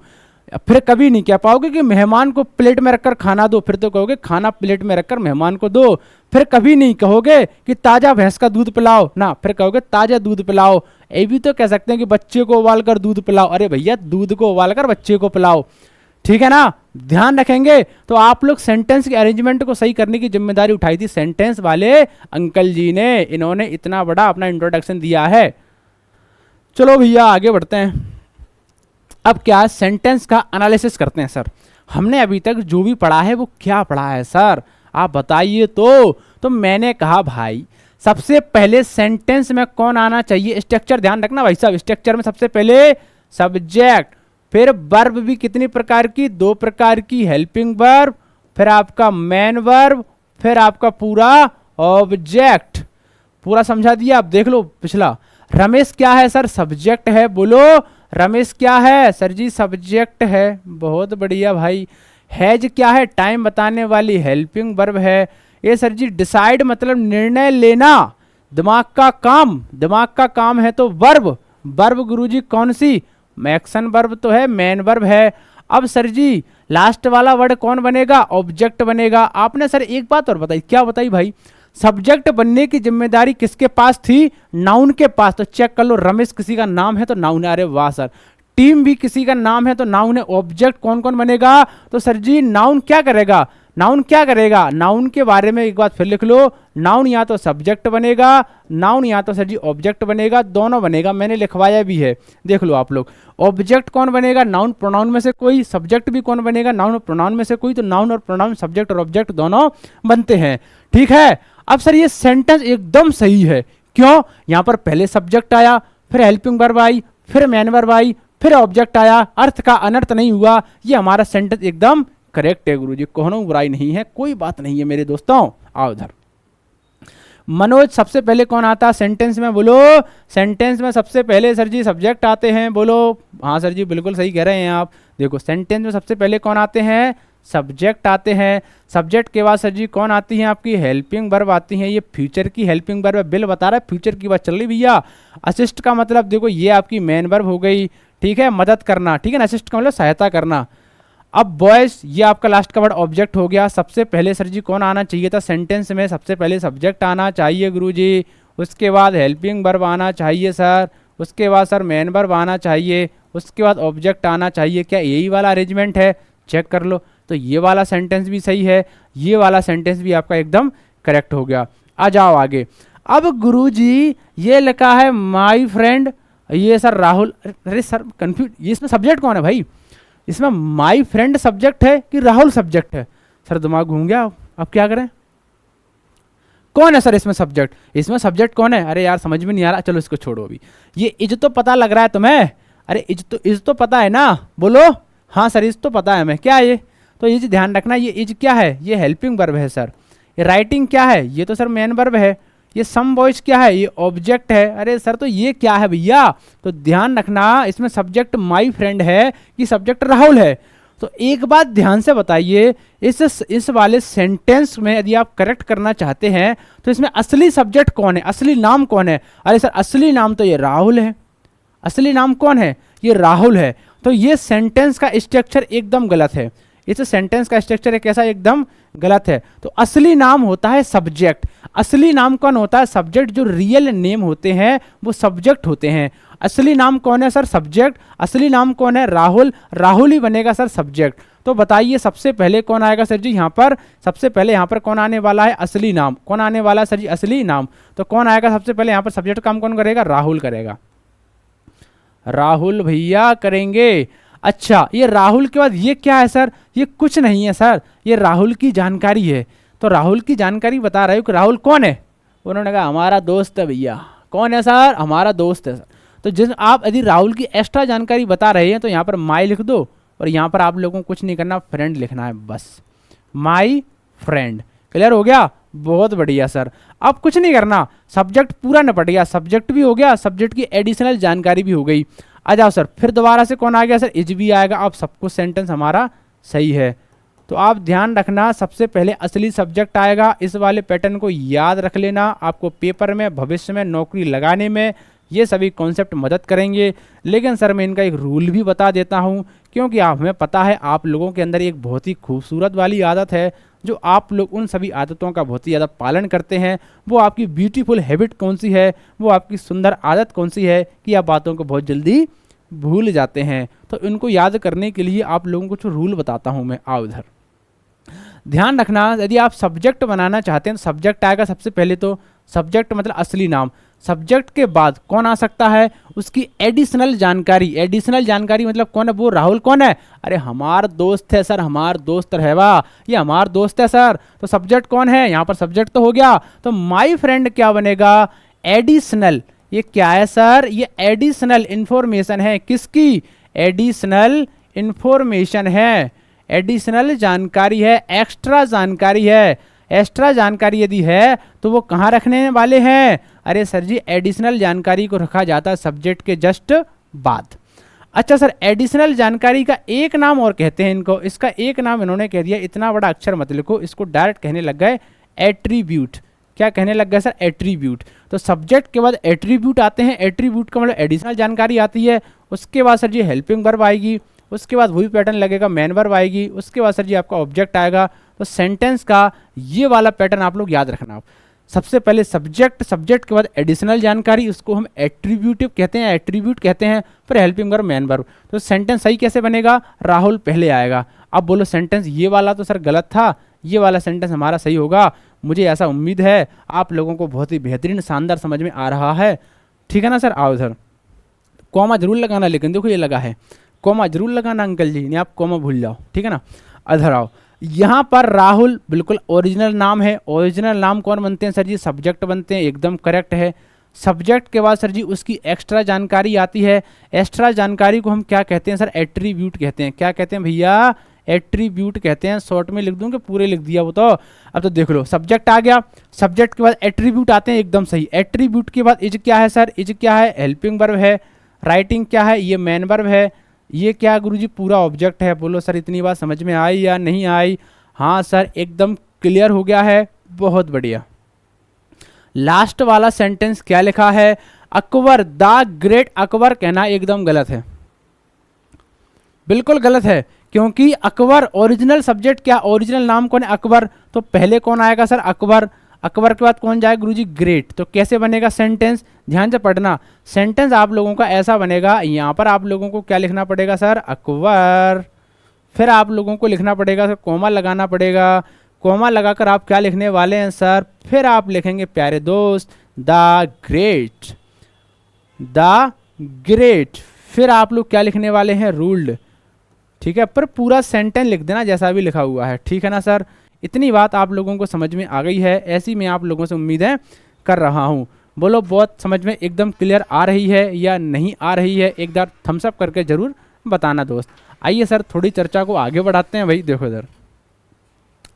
फिर कभी नहीं कह पाओगे कि मेहमान को प्लेट में रखकर खाना दो, फिर तो कहोगे खाना प्लेट में रखकर मेहमान को दो। फिर कभी नहीं कहोगे कि ताजा भैंस का दूध पिलाओ ना, फिर कहोगे ताजा दूध पिलाओ। ये भी तो कह सकते हैं कि बच्चे को उबाल कर दूध पिलाओ, अरे भैया दूध को उबाल कर बच्चे को पिलाओ, ठीक है ना। ध्यान रखेंगे। तो आप लोग सेंटेंस के अरेंजमेंट को सही करने की जिम्मेदारी उठाई थी सेंटेंस वाले अंकल जी ने, इन्होंने इतना बड़ा अपना इंट्रोडक्शन दिया है। चलो भैया आगे बढ़ते हैं। अब क्या सेंटेंस का एनालिसिस करते हैं सर। हमने अभी तक जो भी पढ़ा है वो क्या पढ़ा है सर, आप बताइए। तो मैंने कहा भाई सबसे पहले सेंटेंस में कौन आना चाहिए, स्ट्रक्चर ध्यान रखना भाई साहब। स्ट्रक्चर में सबसे पहले सब्जेक्ट, फिर वर्ब भी कितनी प्रकार की, दो प्रकार की, हेल्पिंग वर्ब, फिर आपका मैन वर्ब, फिर आपका पूरा ऑब्जेक्ट। पूरा समझा दिया। आप देख लो पिछला। रमेश क्या है सर, सब्जेक्ट है, बोलो रमेश क्या है सर जी, सब्जेक्ट है, बहुत बढ़िया भाई। हैज क्या है, टाइम बताने वाली हेल्पिंग वर्ब है। ये सर जी डिसाइड मतलब निर्णय लेना, दिमाग का काम है तो वर्ब, वर्ब गुरुजी कौन सी, एक्शन वर्ब तो है, मैन वर्ब है। अब सर जी लास्ट वाला वर्ड कौन बनेगा, ऑब्जेक्ट बनेगा। आपने सर एक बात और बताई, क्या बताई भाई, सब्जेक्ट बनने की जिम्मेदारी किसके पास थी, नाउन के पास। तो चेक कर लो, रमेश किसी का नाम है तो नाउन है, अरे वाह सर। टीम भी किसी का नाम है तो नाउन है। ऑब्जेक्ट कौन कौन बनेगा, तो सर जी नाउन क्या करेगा, नाउन क्या करेगा, नाउन के बारे में एक बात फिर लिख लो, नाउन या तो सब्जेक्ट बनेगा, नाउन या तो सर जी ऑब्जेक्ट बनेगा, दोनों बनेगा, मैंने लिखवाया भी है, देख लो आप लोग। ऑब्जेक्ट कौन बनेगा, नाउन प्रोनाउन में से कोई, सब्जेक्ट भी कौन बनेगा, नाउन और प्रोनाउन में से कोई। तो नाउन और प्रोनाउन, सब्जेक्ट और ऑब्जेक्ट दोनों बनते हैं, ठीक है। अब सर ये सेंटेंस एकदम सही है, क्यों? यहाँ पर पहले सब्जेक्ट आया, फिर हेल्पिंग वर्ब आई, फिर मेन वर्ब आई, फिर ऑब्जेक्ट आया, अर्थ का अनर्थ नहीं हुआ। ये हमारा सेंटेंस एकदम करेक्ट है गुरुजी, कोनो बुराई नहीं है, कोई बात नहीं है मेरे दोस्तों। आओ इधर। मनोज, सबसे पहले कौन आता है सेंटेंस में? बोलो। सेंटेंस में सबसे पहले सर जी सब्जेक्ट आते हैं। बोलो। हाँ सर जी, बिल्कुल सही कह रहे हैं आप। देखो, सेंटेंस में सबसे पहले कौन आते हैं? सब्जेक्ट आते हैं। सब्जेक्ट के बाद सर जी कौन आती है? आपकी हेल्पिंग वर्ब आती है। ये फ्यूचर की हेल्पिंग वर्ब है, बिल बता रहा है फ्यूचर की बात चल रही भैया। असिस्ट का मतलब देखो ये आपकी मेन वर्ब हो गई, ठीक है, मदद करना, ठीक है ना। असिस्ट का मतलब सहायता करना। अब बॉयज, ये आपका लास्ट का वर्ड ऑब्जेक्ट हो गया। सबसे पहले सर जी कौन आना चाहिए था सेंटेंस में? सबसे पहले सब्जेक्ट आना चाहिए गुरुजी, उसके बाद हेल्पिंग वर्ब आना चाहिए सर, उसके बाद सर मेन वर्ब आना चाहिए, उसके बाद ऑब्जेक्ट आना चाहिए। क्या यही वाला अरेंजमेंट है? चेक कर लो। तो ये वाला सेंटेंस भी सही है, ये वाला सेंटेंस भी आपका एकदम करेक्ट हो गया। आ जाओ आगे। अब गुरुजी ये लिखा है माई फ्रेंड, ये सर राहुल। अरे सर कंफ्यूज, ये इसमें सब्जेक्ट कौन है भाई? इसमें माई फ्रेंड सब्जेक्ट है कि राहुल सब्जेक्ट है? सर दिमाग घूम गया। अब क्या करें? कौन है सर इसमें सब्जेक्ट? इसमें सब्जेक्ट कौन है? अरे यार समझ में नहीं आ रहा, चलो इसको छोड़ो अभी। ये इज तो पता लग रहा है तुम्हें? अरे इज तो पता है ना? बोलो। हाँ सर इज तो पता है हमें। क्या ये? तो इज ध्यान रखना, ये इज क्या है? ये हेल्पिंग वर्ब है सर। ये राइटिंग क्या है? ये तो सर मेन वर्ब है। ये सम वॉइस क्या है? ये ऑब्जेक्ट है। अरे सर तो ये क्या है भैया? तो ध्यान रखना, इसमें सब्जेक्ट माई फ्रेंड है कि सब्जेक्ट राहुल है। तो एक बात ध्यान से बताइए, इस वाले सेंटेंस में यदि आप करेक्ट करना चाहते हैं तो इसमें असली सब्जेक्ट कौन है, असली नाम कौन है? अरे सर असली नाम तो ये राहुल है। असली नाम कौन है? ये राहुल है। तो ये सेंटेंस का स्ट्रक्चर एकदम गलत है। इस सेंटेंस का स्ट्रक्चर कैसा? एकदम गलत है। तो असली नाम होता है सब्जेक्ट। असली नाम कौन होता है? सब्जेक्ट। जो रियल नेम होते हैं वो सब्जेक्ट होते हैं। असली नाम कौन है सर? सब्जेक्ट। असली नाम कौन है? राहुल। राहुल ही बनेगा सर सब्जेक्ट। तो बताइए सबसे पहले कौन आएगा सर जी? यहाँ पर सबसे पहले यहाँ पर कौन आने वाला है? असली नाम। कौन आने वाला है सर जी? असली नाम। तो कौन आएगा सबसे पहले यहाँ पर? सब्जेक्ट काम कौन करेगा? राहुल करेगा। राहुल भैया करेंगे। अच्छा, ये राहुल के बाद ये क्या है सर? ये कुछ नहीं है सर, ये राहुल की जानकारी है। तो राहुल की जानकारी बता रहे हो कि राहुल कौन है? उन्होंने कहा हमारा दोस्त है भैया। कौन है सर? हमारा दोस्त है सर। तो जिस आप यदि राहुल की एक्स्ट्रा जानकारी बता रहे हैं तो यहाँ पर माई लिख दो, और यहाँ पर आप लोगों को कुछ नहीं करना, फ्रेंड लिखना है बस। My friend. क्लियर हो गया? बहुत बढ़िया सर। अब कुछ नहीं करना, सब्जेक्ट पूरा निपट गया। सब्जेक्ट भी हो गया, सब्जेक्ट की एडिशनल जानकारी भी हो गई। आ जाओ सर, फिर दोबारा से कौन आ गया सर? इज भी आएगा। अब सब कुछ सेंटेंस हमारा सही है। तो आप ध्यान रखना, सबसे पहले असली सब्जेक्ट आएगा। इस वाले पैटर्न को याद रख लेना, आपको पेपर में भविष्य में नौकरी लगाने में ये सभी कॉन्सेप्ट मदद करेंगे। लेकिन सर मैं इनका एक रूल भी बता देता हूँ, क्योंकि हमें पता है आप लोगों के अंदर एक बहुत ही खूबसूरत वाली आदत है, जो आप लोग उन सभी आदतों का बहुत ही ज़्यादा पालन करते हैं। वो आपकी ब्यूटीफुल हैबिट कौन सी है, वो आपकी सुंदर आदत कौन सी है कि आप बातों को बहुत जल्दी भूल जाते हैं। तो इनको याद करने के लिए आप लोगों को कुछ रूल बताता हूँ मैं। आओ इधर। ध्यान रखना, यदि आप सब्जेक्ट बनाना चाहते हैं तो सब्जेक्ट आएगा सबसे पहले। तो सब्जेक्ट मतलब असली नाम। सब्जेक्ट के बाद कौन आ सकता है? उसकी एडिशनल जानकारी। एडिशनल जानकारी मतलब कौन है? वो राहुल कौन है? अरे हमार दोस्त है सर, हमार दोस्त रहेगा, ये हमार दोस्त है सर। तो सब्जेक्ट कौन है? यहाँ पर सब्जेक्ट तो हो गया। तो माई फ्रेंड क्या बनेगा? एडिशनल। ये क्या है सर? ये एडिशनल इंफॉर्मेशन है। किसकी? एडिशनल इंफॉर्मेशन है, एडिशनल जानकारी है, एक्स्ट्रा जानकारी है। एक्स्ट्रा जानकारी यदि है तो वो कहाँ रखने वाले हैं? अरे सर जी एडिशनल जानकारी को रखा जाता है सब्जेक्ट के जस्ट बाद। अच्छा सर, एडिशनल जानकारी का एक नाम और कहते हैं इनको। इसका एक नाम इन्होंने कह दिया, इतना बड़ा अक्षर मत लिखो, इसको डायरेक्ट कहने लग गए एट्रीब्यूट। क्या कहने लग गए सर? एट्रीब्यूट। तो सब्जेक्ट के बाद एट्रीब्यूट आते हैं। एट्रीब्यूट का मतलब एडिशनल जानकारी आती है। उसके बाद सर जी हेल्पिंग वर्ब आएगी, उसके बाद वही पैटर्न लगेगा, मेन वर्ब आएगी, उसके बाद सर जी आपका ऑब्जेक्ट आएगा। तो सेंटेंस का ये वाला पैटर्न आप लोग याद रखना। सबसे पहले सब्जेक्ट, सब्जेक्ट के बाद एडिशनल जानकारी, उसको हम एट्रीब्यूटिव कहते हैं, एट्रीब्यूट कहते हैं, फिर हेल्पिंग वर्ब, मेन वर्ब। तो सेंटेंस सही कैसे बनेगा? राहुल पहले आएगा। अब बोलो सेंटेंस ये वाला तो सर गलत था, ये वाला सेंटेंस हमारा सही होगा। मुझे ऐसा उम्मीद है आप लोगों को बहुत ही बेहतरीन शानदार समझ में आ रहा है। ठीक है ना सर? आओ सर, कॉमा जरूर लगाना, लेकिन देखो ये लगा है, कॉमा जरूर लगाना अंकल जी, नहीं आप कॉमा भूल जाओ। ठीक है ना? अधर आओ। यहाँ पर राहुल बिल्कुल ओरिजिनल नाम है। ओरिजिनल नाम कौन बनते हैं सर जी? सब्जेक्ट बनते हैं, एकदम करेक्ट है। सब्जेक्ट के बाद सर जी उसकी एक्स्ट्रा जानकारी आती है। एक्स्ट्रा जानकारी को हम क्या कहते हैं सर? एट्रीब्यूट कहते हैं। क्या कहते हैं भैया? एट्रीब्यूट कहते हैं। शॉर्ट में लिख दूं कि पूरे लिख दिया वो तो? अब तो देख लो, सब्जेक्ट आ गया, सब्जेक्ट के बाद एट्रीब्यूट आते हैं, एकदम सही। एट्रीब्यूट के बाद इज क्या है सर? इज क्या है? हेल्पिंग वर्ब है। राइटिंग क्या है? ये मेन वर्ब है। ये क्या गुरुजी? पूरा ऑब्जेक्ट है। बोलो सर इतनी बात समझ में आई या नहीं आई? हाँ सर एकदम क्लियर हो गया है, बहुत बढ़िया। लास्ट वाला सेंटेंस क्या लिखा है? अकबर द ग्रेट अकबर कहना एकदम गलत है, बिल्कुल गलत है। क्योंकि अकबर ओरिजिनल सब्जेक्ट क्या? ओरिजिनल नाम कौन है? अकबर। तो पहले कौन आएगा सर? अकबर। अकबर के बाद कौन जाएगा गुरुजी? ग्रेट। तो कैसे बनेगा सेंटेंस? ध्यान से पढ़ना। सेंटेंस आप लोगों का ऐसा बनेगा, यहाँ पर आप लोगों को क्या लिखना पड़ेगा सर? अकबर। फिर आप लोगों को लिखना पड़ेगा सर, कोमा लगाना पड़ेगा। कोमा लगाकर आप क्या लिखने वाले हैं सर? फिर आप लिखेंगे प्यारे दोस्त द ग्रेट। The great. फिर आप लोग क्या लिखने वाले हैं? रूल्ड। ठीक है, पर पूरा सेंटेंस लिख देना जैसा भी लिखा हुआ है, ठीक है ना सर? इतनी बात आप लोगों को समझ में आ गई है, ऐसी मैं आप लोगों से उम्मीदें कर रहा हूँ। बोलो बहुत समझ में एकदम क्लियर आ रही है या नहीं आ रही है? एक बार थम्स अप करके जरूर बताना दोस्त। आइए सर थोड़ी चर्चा को आगे बढ़ाते हैं। भाई देखो इधर,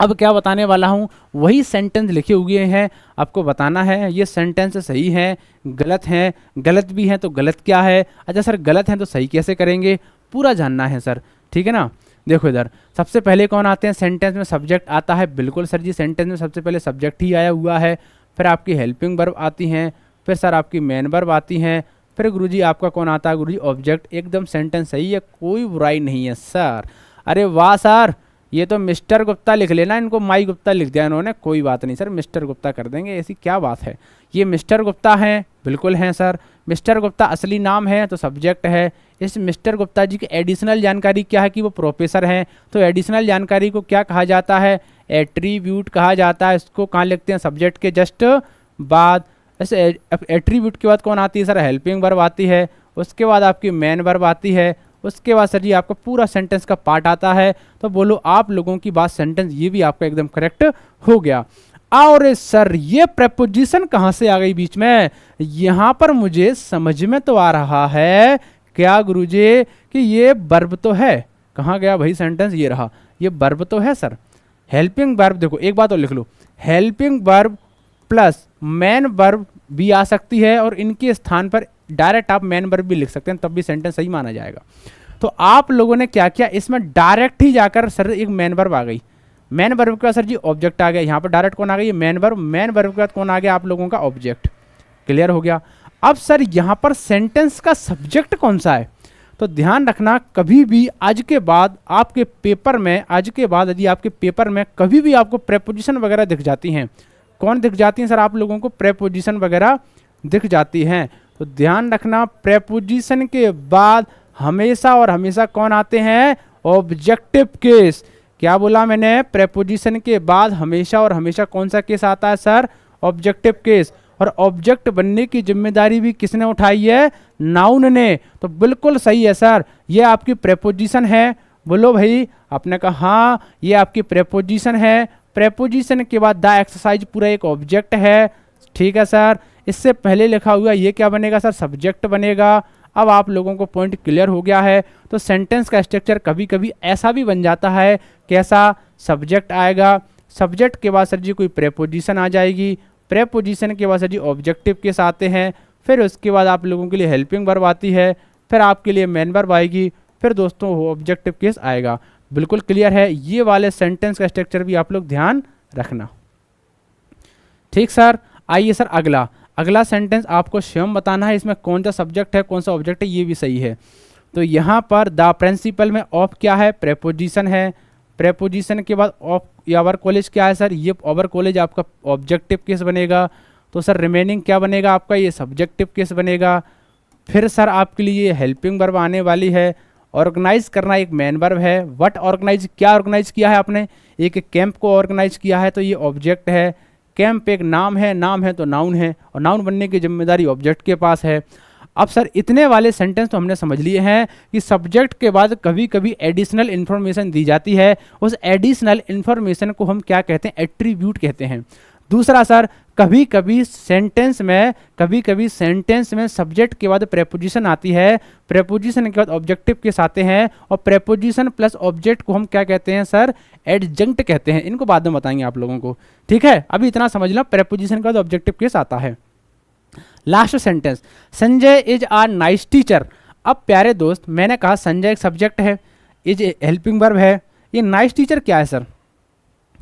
अब क्या बताने वाला हूँ? वही सेंटेंस लिखे हुए हैं, आपको बताना है ये सेंटेंस सही है गलत हैं। गलत भी हैं तो गलत क्या है? अच्छा सर गलत हैं तो सही कैसे करेंगे? पूरा जानना है सर, ठीक है ना? देखो इधर, सबसे पहले कौन आते हैं? सेंटेंस में सब्जेक्ट आता है। बिल्कुल सर जी, सेंटेंस में सबसे पहले सब्जेक्ट ही आया हुआ है। फिर आपकी हेल्पिंग वर्ब आती हैं, फिर सर आपकी मेन वर्ब आती हैं, फिर गुरुजी आपका कौन आता है? गुरुजी ऑब्जेक्ट। एकदम सेंटेंस सही है, कोई बुराई नहीं है सर। अरे वाह सर, ये तो मिस्टर गुप्ता लिख लेना, इनको माई गुप्ता लिख दिया इन्होंने। कोई बात नहीं सर, मिस्टर गुप्ता कर देंगे, ऐसी क्या बात है। ये मिस्टर गुप्ता हैं, बिल्कुल हैं सर। मिस्टर गुप्ता असली नाम है तो सब्जेक्ट है। इस मिस्टर गुप्ता जी की एडिशनल जानकारी क्या है? कि वो प्रोफेसर हैं। तो एडिशनल जानकारी को क्या कहा जाता है? एट्रीब्यूट कहा जाता है। इसको कहाँ लिखते हैं? सब्जेक्ट के जस्ट बाद। ऐसे एट्रीब्यूट के बाद कौन आती है सर? हेल्पिंग वर्ब आती है। उसके बाद आपकी मेन वर्ब आती है। उसके बाद सर जी आपका पूरा सेंटेंस का पार्ट आता है। तो बोलो आप लोगों की बात सेंटेंस ये भी आपका एकदम करेक्ट हो गया। और सर ये प्रेपोजिशन कहाँ से आ गई बीच में? यहाँ पर मुझे समझ में तो आ रहा है क्या गुरुजी कि ये वर्ब तो है। कहाँ गया भाई सेंटेंस? ये रहा, ये वर्ब तो है सर। हेल्पिंग वर्ब, देखो एक बात और लिख लो, helping verb plus main verb भी आ सकती है और इनके स्थान पर डायरेक्ट आप मेन वर्ब भी लिख सकते हैं, तब भी सेंटेंस सही माना जाएगा। तो आप लोगों ने क्या किया? इसमें डायरेक्ट ही जाकर सर एक मेन वर्ब आ गई। मेन वर्ब के बाद सर जी ऑब्जेक्ट आ गया। यहाँ पर डायरेक्ट कौन आ गई? Main verb. मेन वर्ब के बाद कौन आ गया? आप लोगों का ऑब्जेक्ट। क्लियर हो गया? अब सर यहाँ पर सेंटेंस का सब्जेक्ट कौन सा है? तो ध्यान रखना, कभी भी आज के बाद आपके पेपर में, आज के बाद यदि आपके पेपर में कभी भी आपको प्रेपोजिशन वगैरह दिख जाती हैं, कौन दिख जाती हैं सर? आप लोगों को प्रेपोजिशन वगैरह दिख जाती हैं। तो ध्यान रखना, प्रेपोजिशन के बाद हमेशा और हमेशा कौन आते हैं? Objective case. क्या बोला मैंने? प्रेपोजिशन के बाद हमेशा और हमेशा कौन सा केस आता है सर? Objective case. और ऑब्जेक्ट बनने की जिम्मेदारी भी किसने उठाई है? नाउन ने। तो बिल्कुल सही है सर, ये आपकी प्रेपोजिशन है। बोलो भाई, आपने कहा हाँ ये आपकी प्रेपोजिशन है। प्रेपोजिशन के बाद द एक्सरसाइज पूरा एक ऑब्जेक्ट है, ठीक है सर। इससे पहले लिखा हुआ ये क्या बनेगा सर? सब्जेक्ट बनेगा। अब आप लोगों को पॉइंट क्लियर हो गया है। तो सेंटेंस का स्ट्रक्चर कभी कभी ऐसा भी बन जाता है, कैसा? सब्जेक्ट आएगा, सब्जेक्ट के बाद सर जी कोई प्रेपोजिशन आ जाएगी, प्रेपोजिशन के बाद सर जी ऑब्जेक्टिव केस आते हैं, फिर उसके बाद आप लोगों के लिए हेल्पिंग वर्ब आती है, फिर आपके लिए मेन वर्ब आएगी, फिर दोस्तों ऑब्जेक्टिव केस आएगा। बिल्कुल क्लियर है? ये वाले सेंटेंस का स्ट्रक्चर भी आप लोग ध्यान रखना, ठीक सर। आइए सर अगला, अगला सेंटेंस आपको स्वयं बताना है, इसमें कौन सा सब्जेक्ट है कौन सा ऑब्जेक्ट है, ये भी सही है। तो यहाँ पर द प्रिंसिपल में ऑफ क्या है? प्रेपोजिशन है। प्रेपोजिशन के बाद ऑफ आवर कॉलेज क्या है सर? ये आवर कॉलेज आपका ऑब्जेक्टिव केस बनेगा। तो सर रिमेनिंग क्या बनेगा आपका? ये सब्जेक्टिव केस बनेगा। फिर सर आपके लिए हेल्पिंग वर्ब आने वाली है। ऑर्गेनाइज करना एक मेन वर्ब है। व्हाट ऑर्गेनाइज, क्या ऑर्गेनाइज किया है आपने? एक कैंप को ऑर्गेनाइज किया है, तो ये ऑब्जेक्ट है। कैंप एक नाम है, नाम है तो नाउन है, और नाउन बनने की जिम्मेदारी ऑब्जेक्ट के पास है। अब सर इतने वाले सेंटेंस तो हमने समझ लिए हैं कि सब्जेक्ट के बाद कभी कभी एडिशनल इन्फॉर्मेशन दी जाती है, उस एडिशनल इन्फॉर्मेशन को हम क्या कहते हैं? एट्रीब्यूट कहते हैं। दूसरा सर, कभी कभी सेंटेंस में सब्जेक्ट के बाद प्रेपोजिशन आती है, प्रेपोजिशन के बाद ऑब्जेक्टिव केस आते हैं, और प्रेपोजिशन प्लस ऑब्जेक्ट को हम क्या कहते हैं सर, एडजंक्ट कहते हैं। इनको बाद में बताएंगे आप लोगों को, ठीक है। अभी इतना समझ लो, प्रेपोजिशन के बाद ऑब्जेक्टिव केस आता है। Last sentence, Sanjay is a nice teacher. अब प्यारे दोस्त, मैंने कहा संजय एक सब्जेक्ट है, इज हेल्पिंग वर्ब है, ये नाइस टीचर क्या है सर,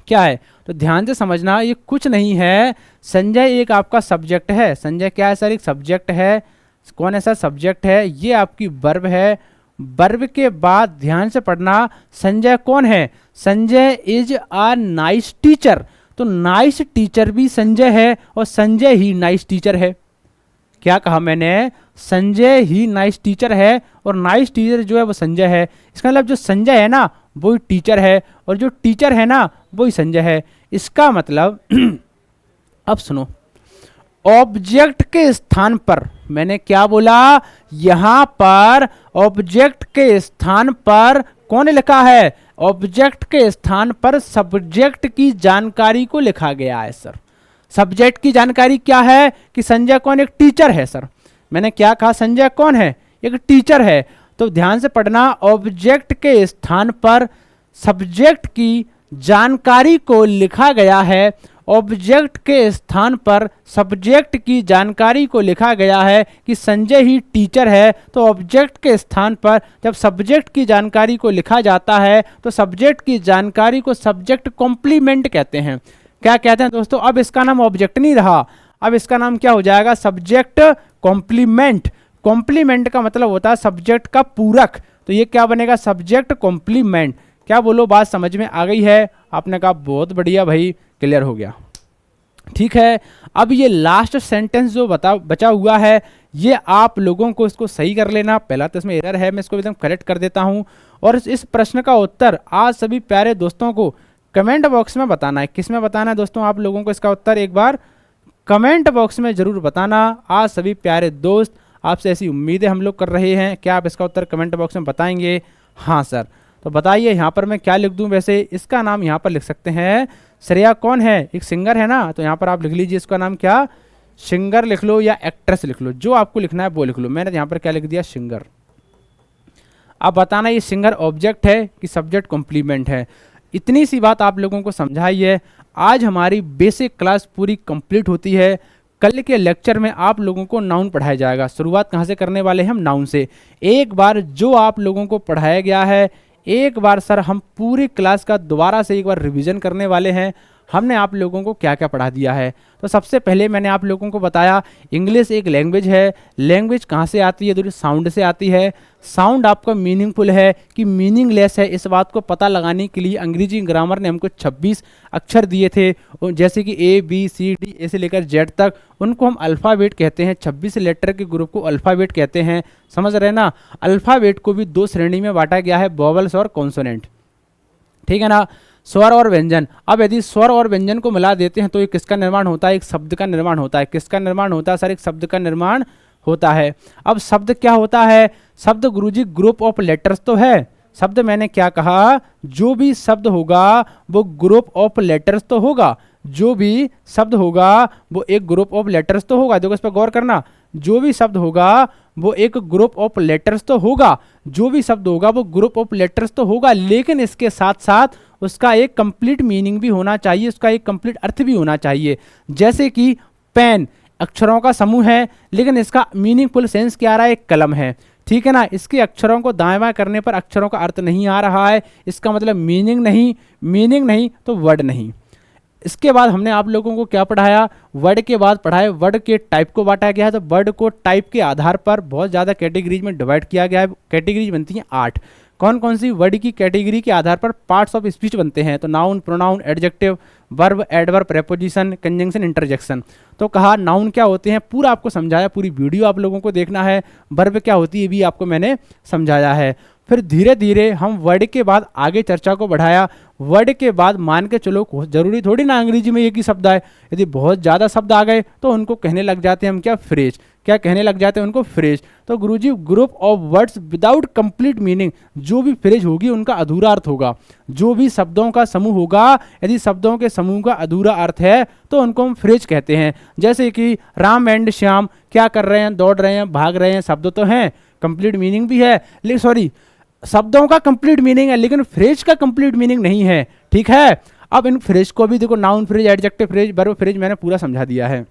क्या है? तो ध्यान से समझना, ये कुछ नहीं है, संजय एक आपका सब्जेक्ट है। संजय क्या है सर, एक सब्जेक्ट है। कौन है सर, सब्जेक्ट है। ये आपकी वर्ब है। वर्ब के बाद ध्यान से पढ़ना, संजय कौन है, Sanjay is a nice teacher. तो नाइस टीचर भी संजय है, और संजय ही नाइस टीचर है। क्या कहा मैंने, संजय ही नाइस टीचर है, और नाइस टीचर जो है वो संजय है। इसका मतलब जो संजय है ना वो टीचर है, और जो टीचर है ना वही संजय है। इसका मतलब अब सुनो, ऑब्जेक्ट के स्थान पर, मैंने क्या बोला, यहां पर ऑब्जेक्ट के स्थान पर कौन लिखा है, ऑब्जेक्ट के स्थान पर सब्जेक्ट की जानकारी को लिखा गया है सर। सब्जेक्ट की जानकारी क्या है कि संजय कौन, एक टीचर है सर। मैंने क्या कहा, संजय कौन है, एक टीचर है। तो ध्यान से पढ़ना, ऑब्जेक्ट के स्थान पर सब्जेक्ट की जानकारी को लिखा गया है। ऑब्जेक्ट के स्थान पर सब्जेक्ट की जानकारी को लिखा गया है कि संजय ही टीचर है। तो ऑब्जेक्ट के स्थान पर जब सब्जेक्ट की जानकारी को लिखा जाता है तो सब्जेक्ट की जानकारी को सब्जेक्ट कॉम्प्लीमेंट कहते हैं। क्या कहते हैं दोस्तों, अब इसका नाम ऑब्जेक्ट नहीं रहा, अब इसका नाम क्या हो जाएगा, सब्जेक्ट कॉम्प्लीमेंट। कॉम्प्लीमेंट का मतलब होता है सब्जेक्ट का पूरक, तो ये क्या बनेगा, सब्जेक्ट कॉम्प्लीमेंट। क्या बोलो, बात समझ में आ गई है? आपने कहा बहुत बढ़िया भाई, क्लियर हो गया, ठीक है। अब ये लास्ट सेंटेंस जो बचा हुआ है, ये आप लोगों को इसको सही कर लेना। पहला तो इसमें एरर है, मैं इसको एकदम करेक्ट कर देता हूँ। और इस प्रश्न का उत्तर आज सभी प्यारे दोस्तों को कमेंट बॉक्स में बताना है। किस में बताना है दोस्तों, आप लोगों को इसका उत्तर एक बार कमेंट बॉक्स में जरूर बताना। आज सभी प्यारे दोस्त, आपसे ऐसी उम्मीदें हम लोग कर रहे हैं, क्या आप इसका उत्तर कमेंट बॉक्स में बताएंगे? हाँ सर, तो बताइए यहाँ पर मैं क्या लिख दूँ। वैसे इसका नाम यहाँ पर लिख सकते हैं, श्रेया कौन है, एक सिंगर है ना, तो यहाँ पर आप लिख लीजिए इसका नाम क्या, सिंगर लिख लो या एक्ट्रेस लिख लो, जो आपको लिखना है वो लिख लो। मैंने यहाँ पर क्या लिख दिया, सिंगर। अब बताना ये सिंगर ऑब्जेक्ट है कि सब्जेक्ट कॉम्प्लीमेंट है। इतनी सी बात आप लोगों को समझाई है। आज हमारी बेसिक क्लास पूरी कंप्लीट होती है। कल के लेक्चर में आप लोगों को नाउन पढ़ाया जाएगा। शुरुआत कहाँ से करने वाले हैं हम, नाउन से। एक बार जो आप लोगों को पढ़ाया गया है, एक बार सर हम पूरी क्लास का दोबारा से एक बार रिवीजन करने वाले हैं। हमने आप लोगों को क्या क्या पढ़ा दिया है। तो सबसे पहले मैंने आप लोगों को बताया, इंग्लिश एक लैंग्वेज है। लैंग्वेज कहाँ से आती है, साउंड से आती है। साउंड आपका मीनिंगफुल है कि मीनिंगलेस है, इस बात को पता लगाने के लिए अंग्रेजी ग्रामर ने हमको 26 अक्षर दिए थे, जैसे कि ABCD ऐसे लेकर Z तक, उनको हम अल्फ़ाबेट कहते हैं। 26 लेटर के ग्रुप को अल्फ़ाबेट कहते हैं, समझ रहे ना। अल्फ़ाबेट को भी दो श्रेणी में बांटा गया है, वोवेल्स और कॉन्सोनेंट, ठीक है ना, स्वर और व्यंजन। अब यदि स्वर और व्यंजन को मिला देते हैं तो ये किसका निर्माण होता है, एक शब्द का निर्माण होता है। किसका निर्माण होता है सर, एक शब्द का निर्माण होता है। अब शब्द क्या होता है, शब्द गुरुजी ग्रुप ऑफ लेटर्स तो है। शब्द मैंने क्या कहा, जो भी शब्द होगा वो ग्रुप ऑफ लेटर्स तो होगा। जो भी शब्द होगा वो एक ग्रुप ऑफ लेटर्स तो होगा। देखो इस पर गौर करना, जो भी शब्द होगा वो एक ग्रुप ऑफ लेटर्स तो होगा। जो भी शब्द होगा वो ग्रुप ऑफ लेटर्स तो होगा, लेकिन इसके साथ साथ उसका एक कंप्लीट मीनिंग भी होना चाहिए, उसका एक कंप्लीट अर्थ भी होना चाहिए। जैसे कि पेन अक्षरों का समूह है, लेकिन इसका मीनिंगफुल सेंस क्या आ रहा है, एक कलम है, ठीक है ना। इसके अक्षरों को दाएं बाएं करने पर अक्षरों का अर्थ नहीं आ रहा है, इसका मतलब मीनिंग नहीं तो वर्ड नहीं। इसके बाद हमने आप लोगों को क्या पढ़ाया, वर्ड के बाद पढ़ाए वर्ड के टाइप को बांटा गया है। तो वर्ड को टाइप के आधार पर बहुत ज़्यादा कैटेगरीज में डिवाइड किया गया है। कैटेगरीज बनती हैं 8। कौन कौन सी, वर्ड की कैटेगरी के आधार पर पार्ट्स ऑफ स्पीच बनते हैं। तो noun, pronoun, adjective, verb, adverb, preposition, conjunction, interjection. तो कहा नाउन क्या होते हैं, पूरा आपको समझाया, पूरी वीडियो आप लोगों को देखना है। वर्ब क्या होती है भी आपको मैंने समझाया है। फिर धीरे धीरे हम वर्ड के बाद आगे चर्चा को बढ़ाया। वर्ड के बाद मान के चलो, जरूरी थोड़ी ना अंग्रेजी में एक ही शब्द आए। यदि बहुत ज़्यादा शब्द आ गए तो उनको कहने लग जाते हैं हम क्या, फ्रेज। क्या कहने लग जाते हैं उनको फ्रेज। तो गुरुजी group of words without complete meaning, जो भी फ्रेज होगी उनका अधूरा अर्थ होगा। जो भी शब्दों का समूह होगा, यदि शब्दों के समूह का अधूरा अर्थ है तो उनको हम फ्रेज कहते हैं। जैसे कि राम एंड श्याम क्या कर रहे हैं, दौड़ रहे हैं, भाग रहे हैं, शब्द तो हैं, कंप्लीट मीनिंग भी है, लेकिन सॉरी शब्दों का कंप्लीट मीनिंग है लेकिन फ्रेज का कंप्लीट मीनिंग नहीं है। ठीक है, अब इन फ्रेज को भी देखो, noun phrase, adjective phrase, verb phrase मैंने पूरा समझा दिया है।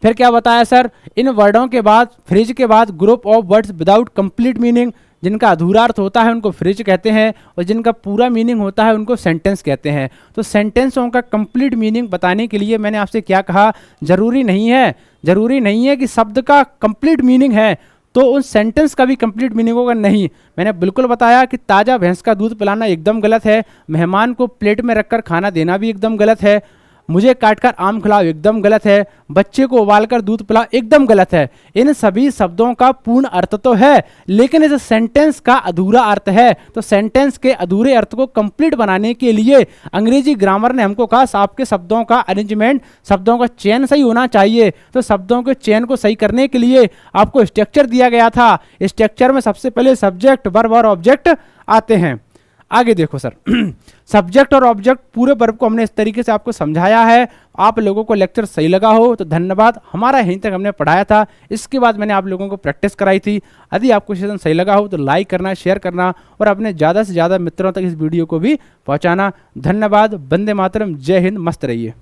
फिर क्या बताया सर, इन वर्डों के बाद, फ्रेज के बाद group of words without complete meaning, जिनका अधूरा अर्थ होता है उनको फ्रेज कहते हैं और जिनका पूरा मीनिंग होता है उनको सेंटेंस कहते हैं। तो सेंटेंसों का कंप्लीट मीनिंग बताने के लिए मैंने आपसे क्या कहा, जरूरी नहीं है कि शब्द का कंप्लीट मीनिंग है तो उन सेंटेंस का भी कंप्लीट मीनिंग होगा, नहीं। मैंने बिल्कुल बताया कि ताज़ा भैंस का दूध पिलाना एकदम गलत है, मेहमान को प्लेट में रखकर खाना देना भी एकदम गलत है, मुझे काटकर आम खिलाओ एकदम गलत है, बच्चे को उबालकर दूध पिलाओ एकदम गलत है। इन सभी शब्दों का पूर्ण अर्थ तो है लेकिन इस सेंटेंस का अधूरा अर्थ है। तो सेंटेंस के अधूरे अर्थ को कंप्लीट बनाने के लिए अंग्रेजी ग्रामर ने हमको कहा आपके शब्दों का अरेंजमेंट, शब्दों का चयन सही होना चाहिए। तो शब्दों के चयन को सही करने के लिए आपको स्ट्रक्चर दिया गया था। स्ट्रक्चर में सबसे पहले सब्जेक्ट, वर्ब और ऑब्जेक्ट आते हैं। आगे देखो सर, सब्जेक्ट और ऑब्जेक्ट पूरे वर्ब को हमने इस तरीके से आपको समझाया है। आप लोगों को लेक्चर सही लगा हो तो धन्यवाद। हमारा यहीं तक हमने पढ़ाया था, इसके बाद मैंने आप लोगों को प्रैक्टिस कराई थी। यदि आपको सेशन सही लगा हो तो लाइक करना, शेयर करना और अपने ज़्यादा से ज़्यादा मित्रों तक इस वीडियो को भी पहुँचाना। धन्यवाद। वंदे मातरम। जय हिंद। मस्त रहिए।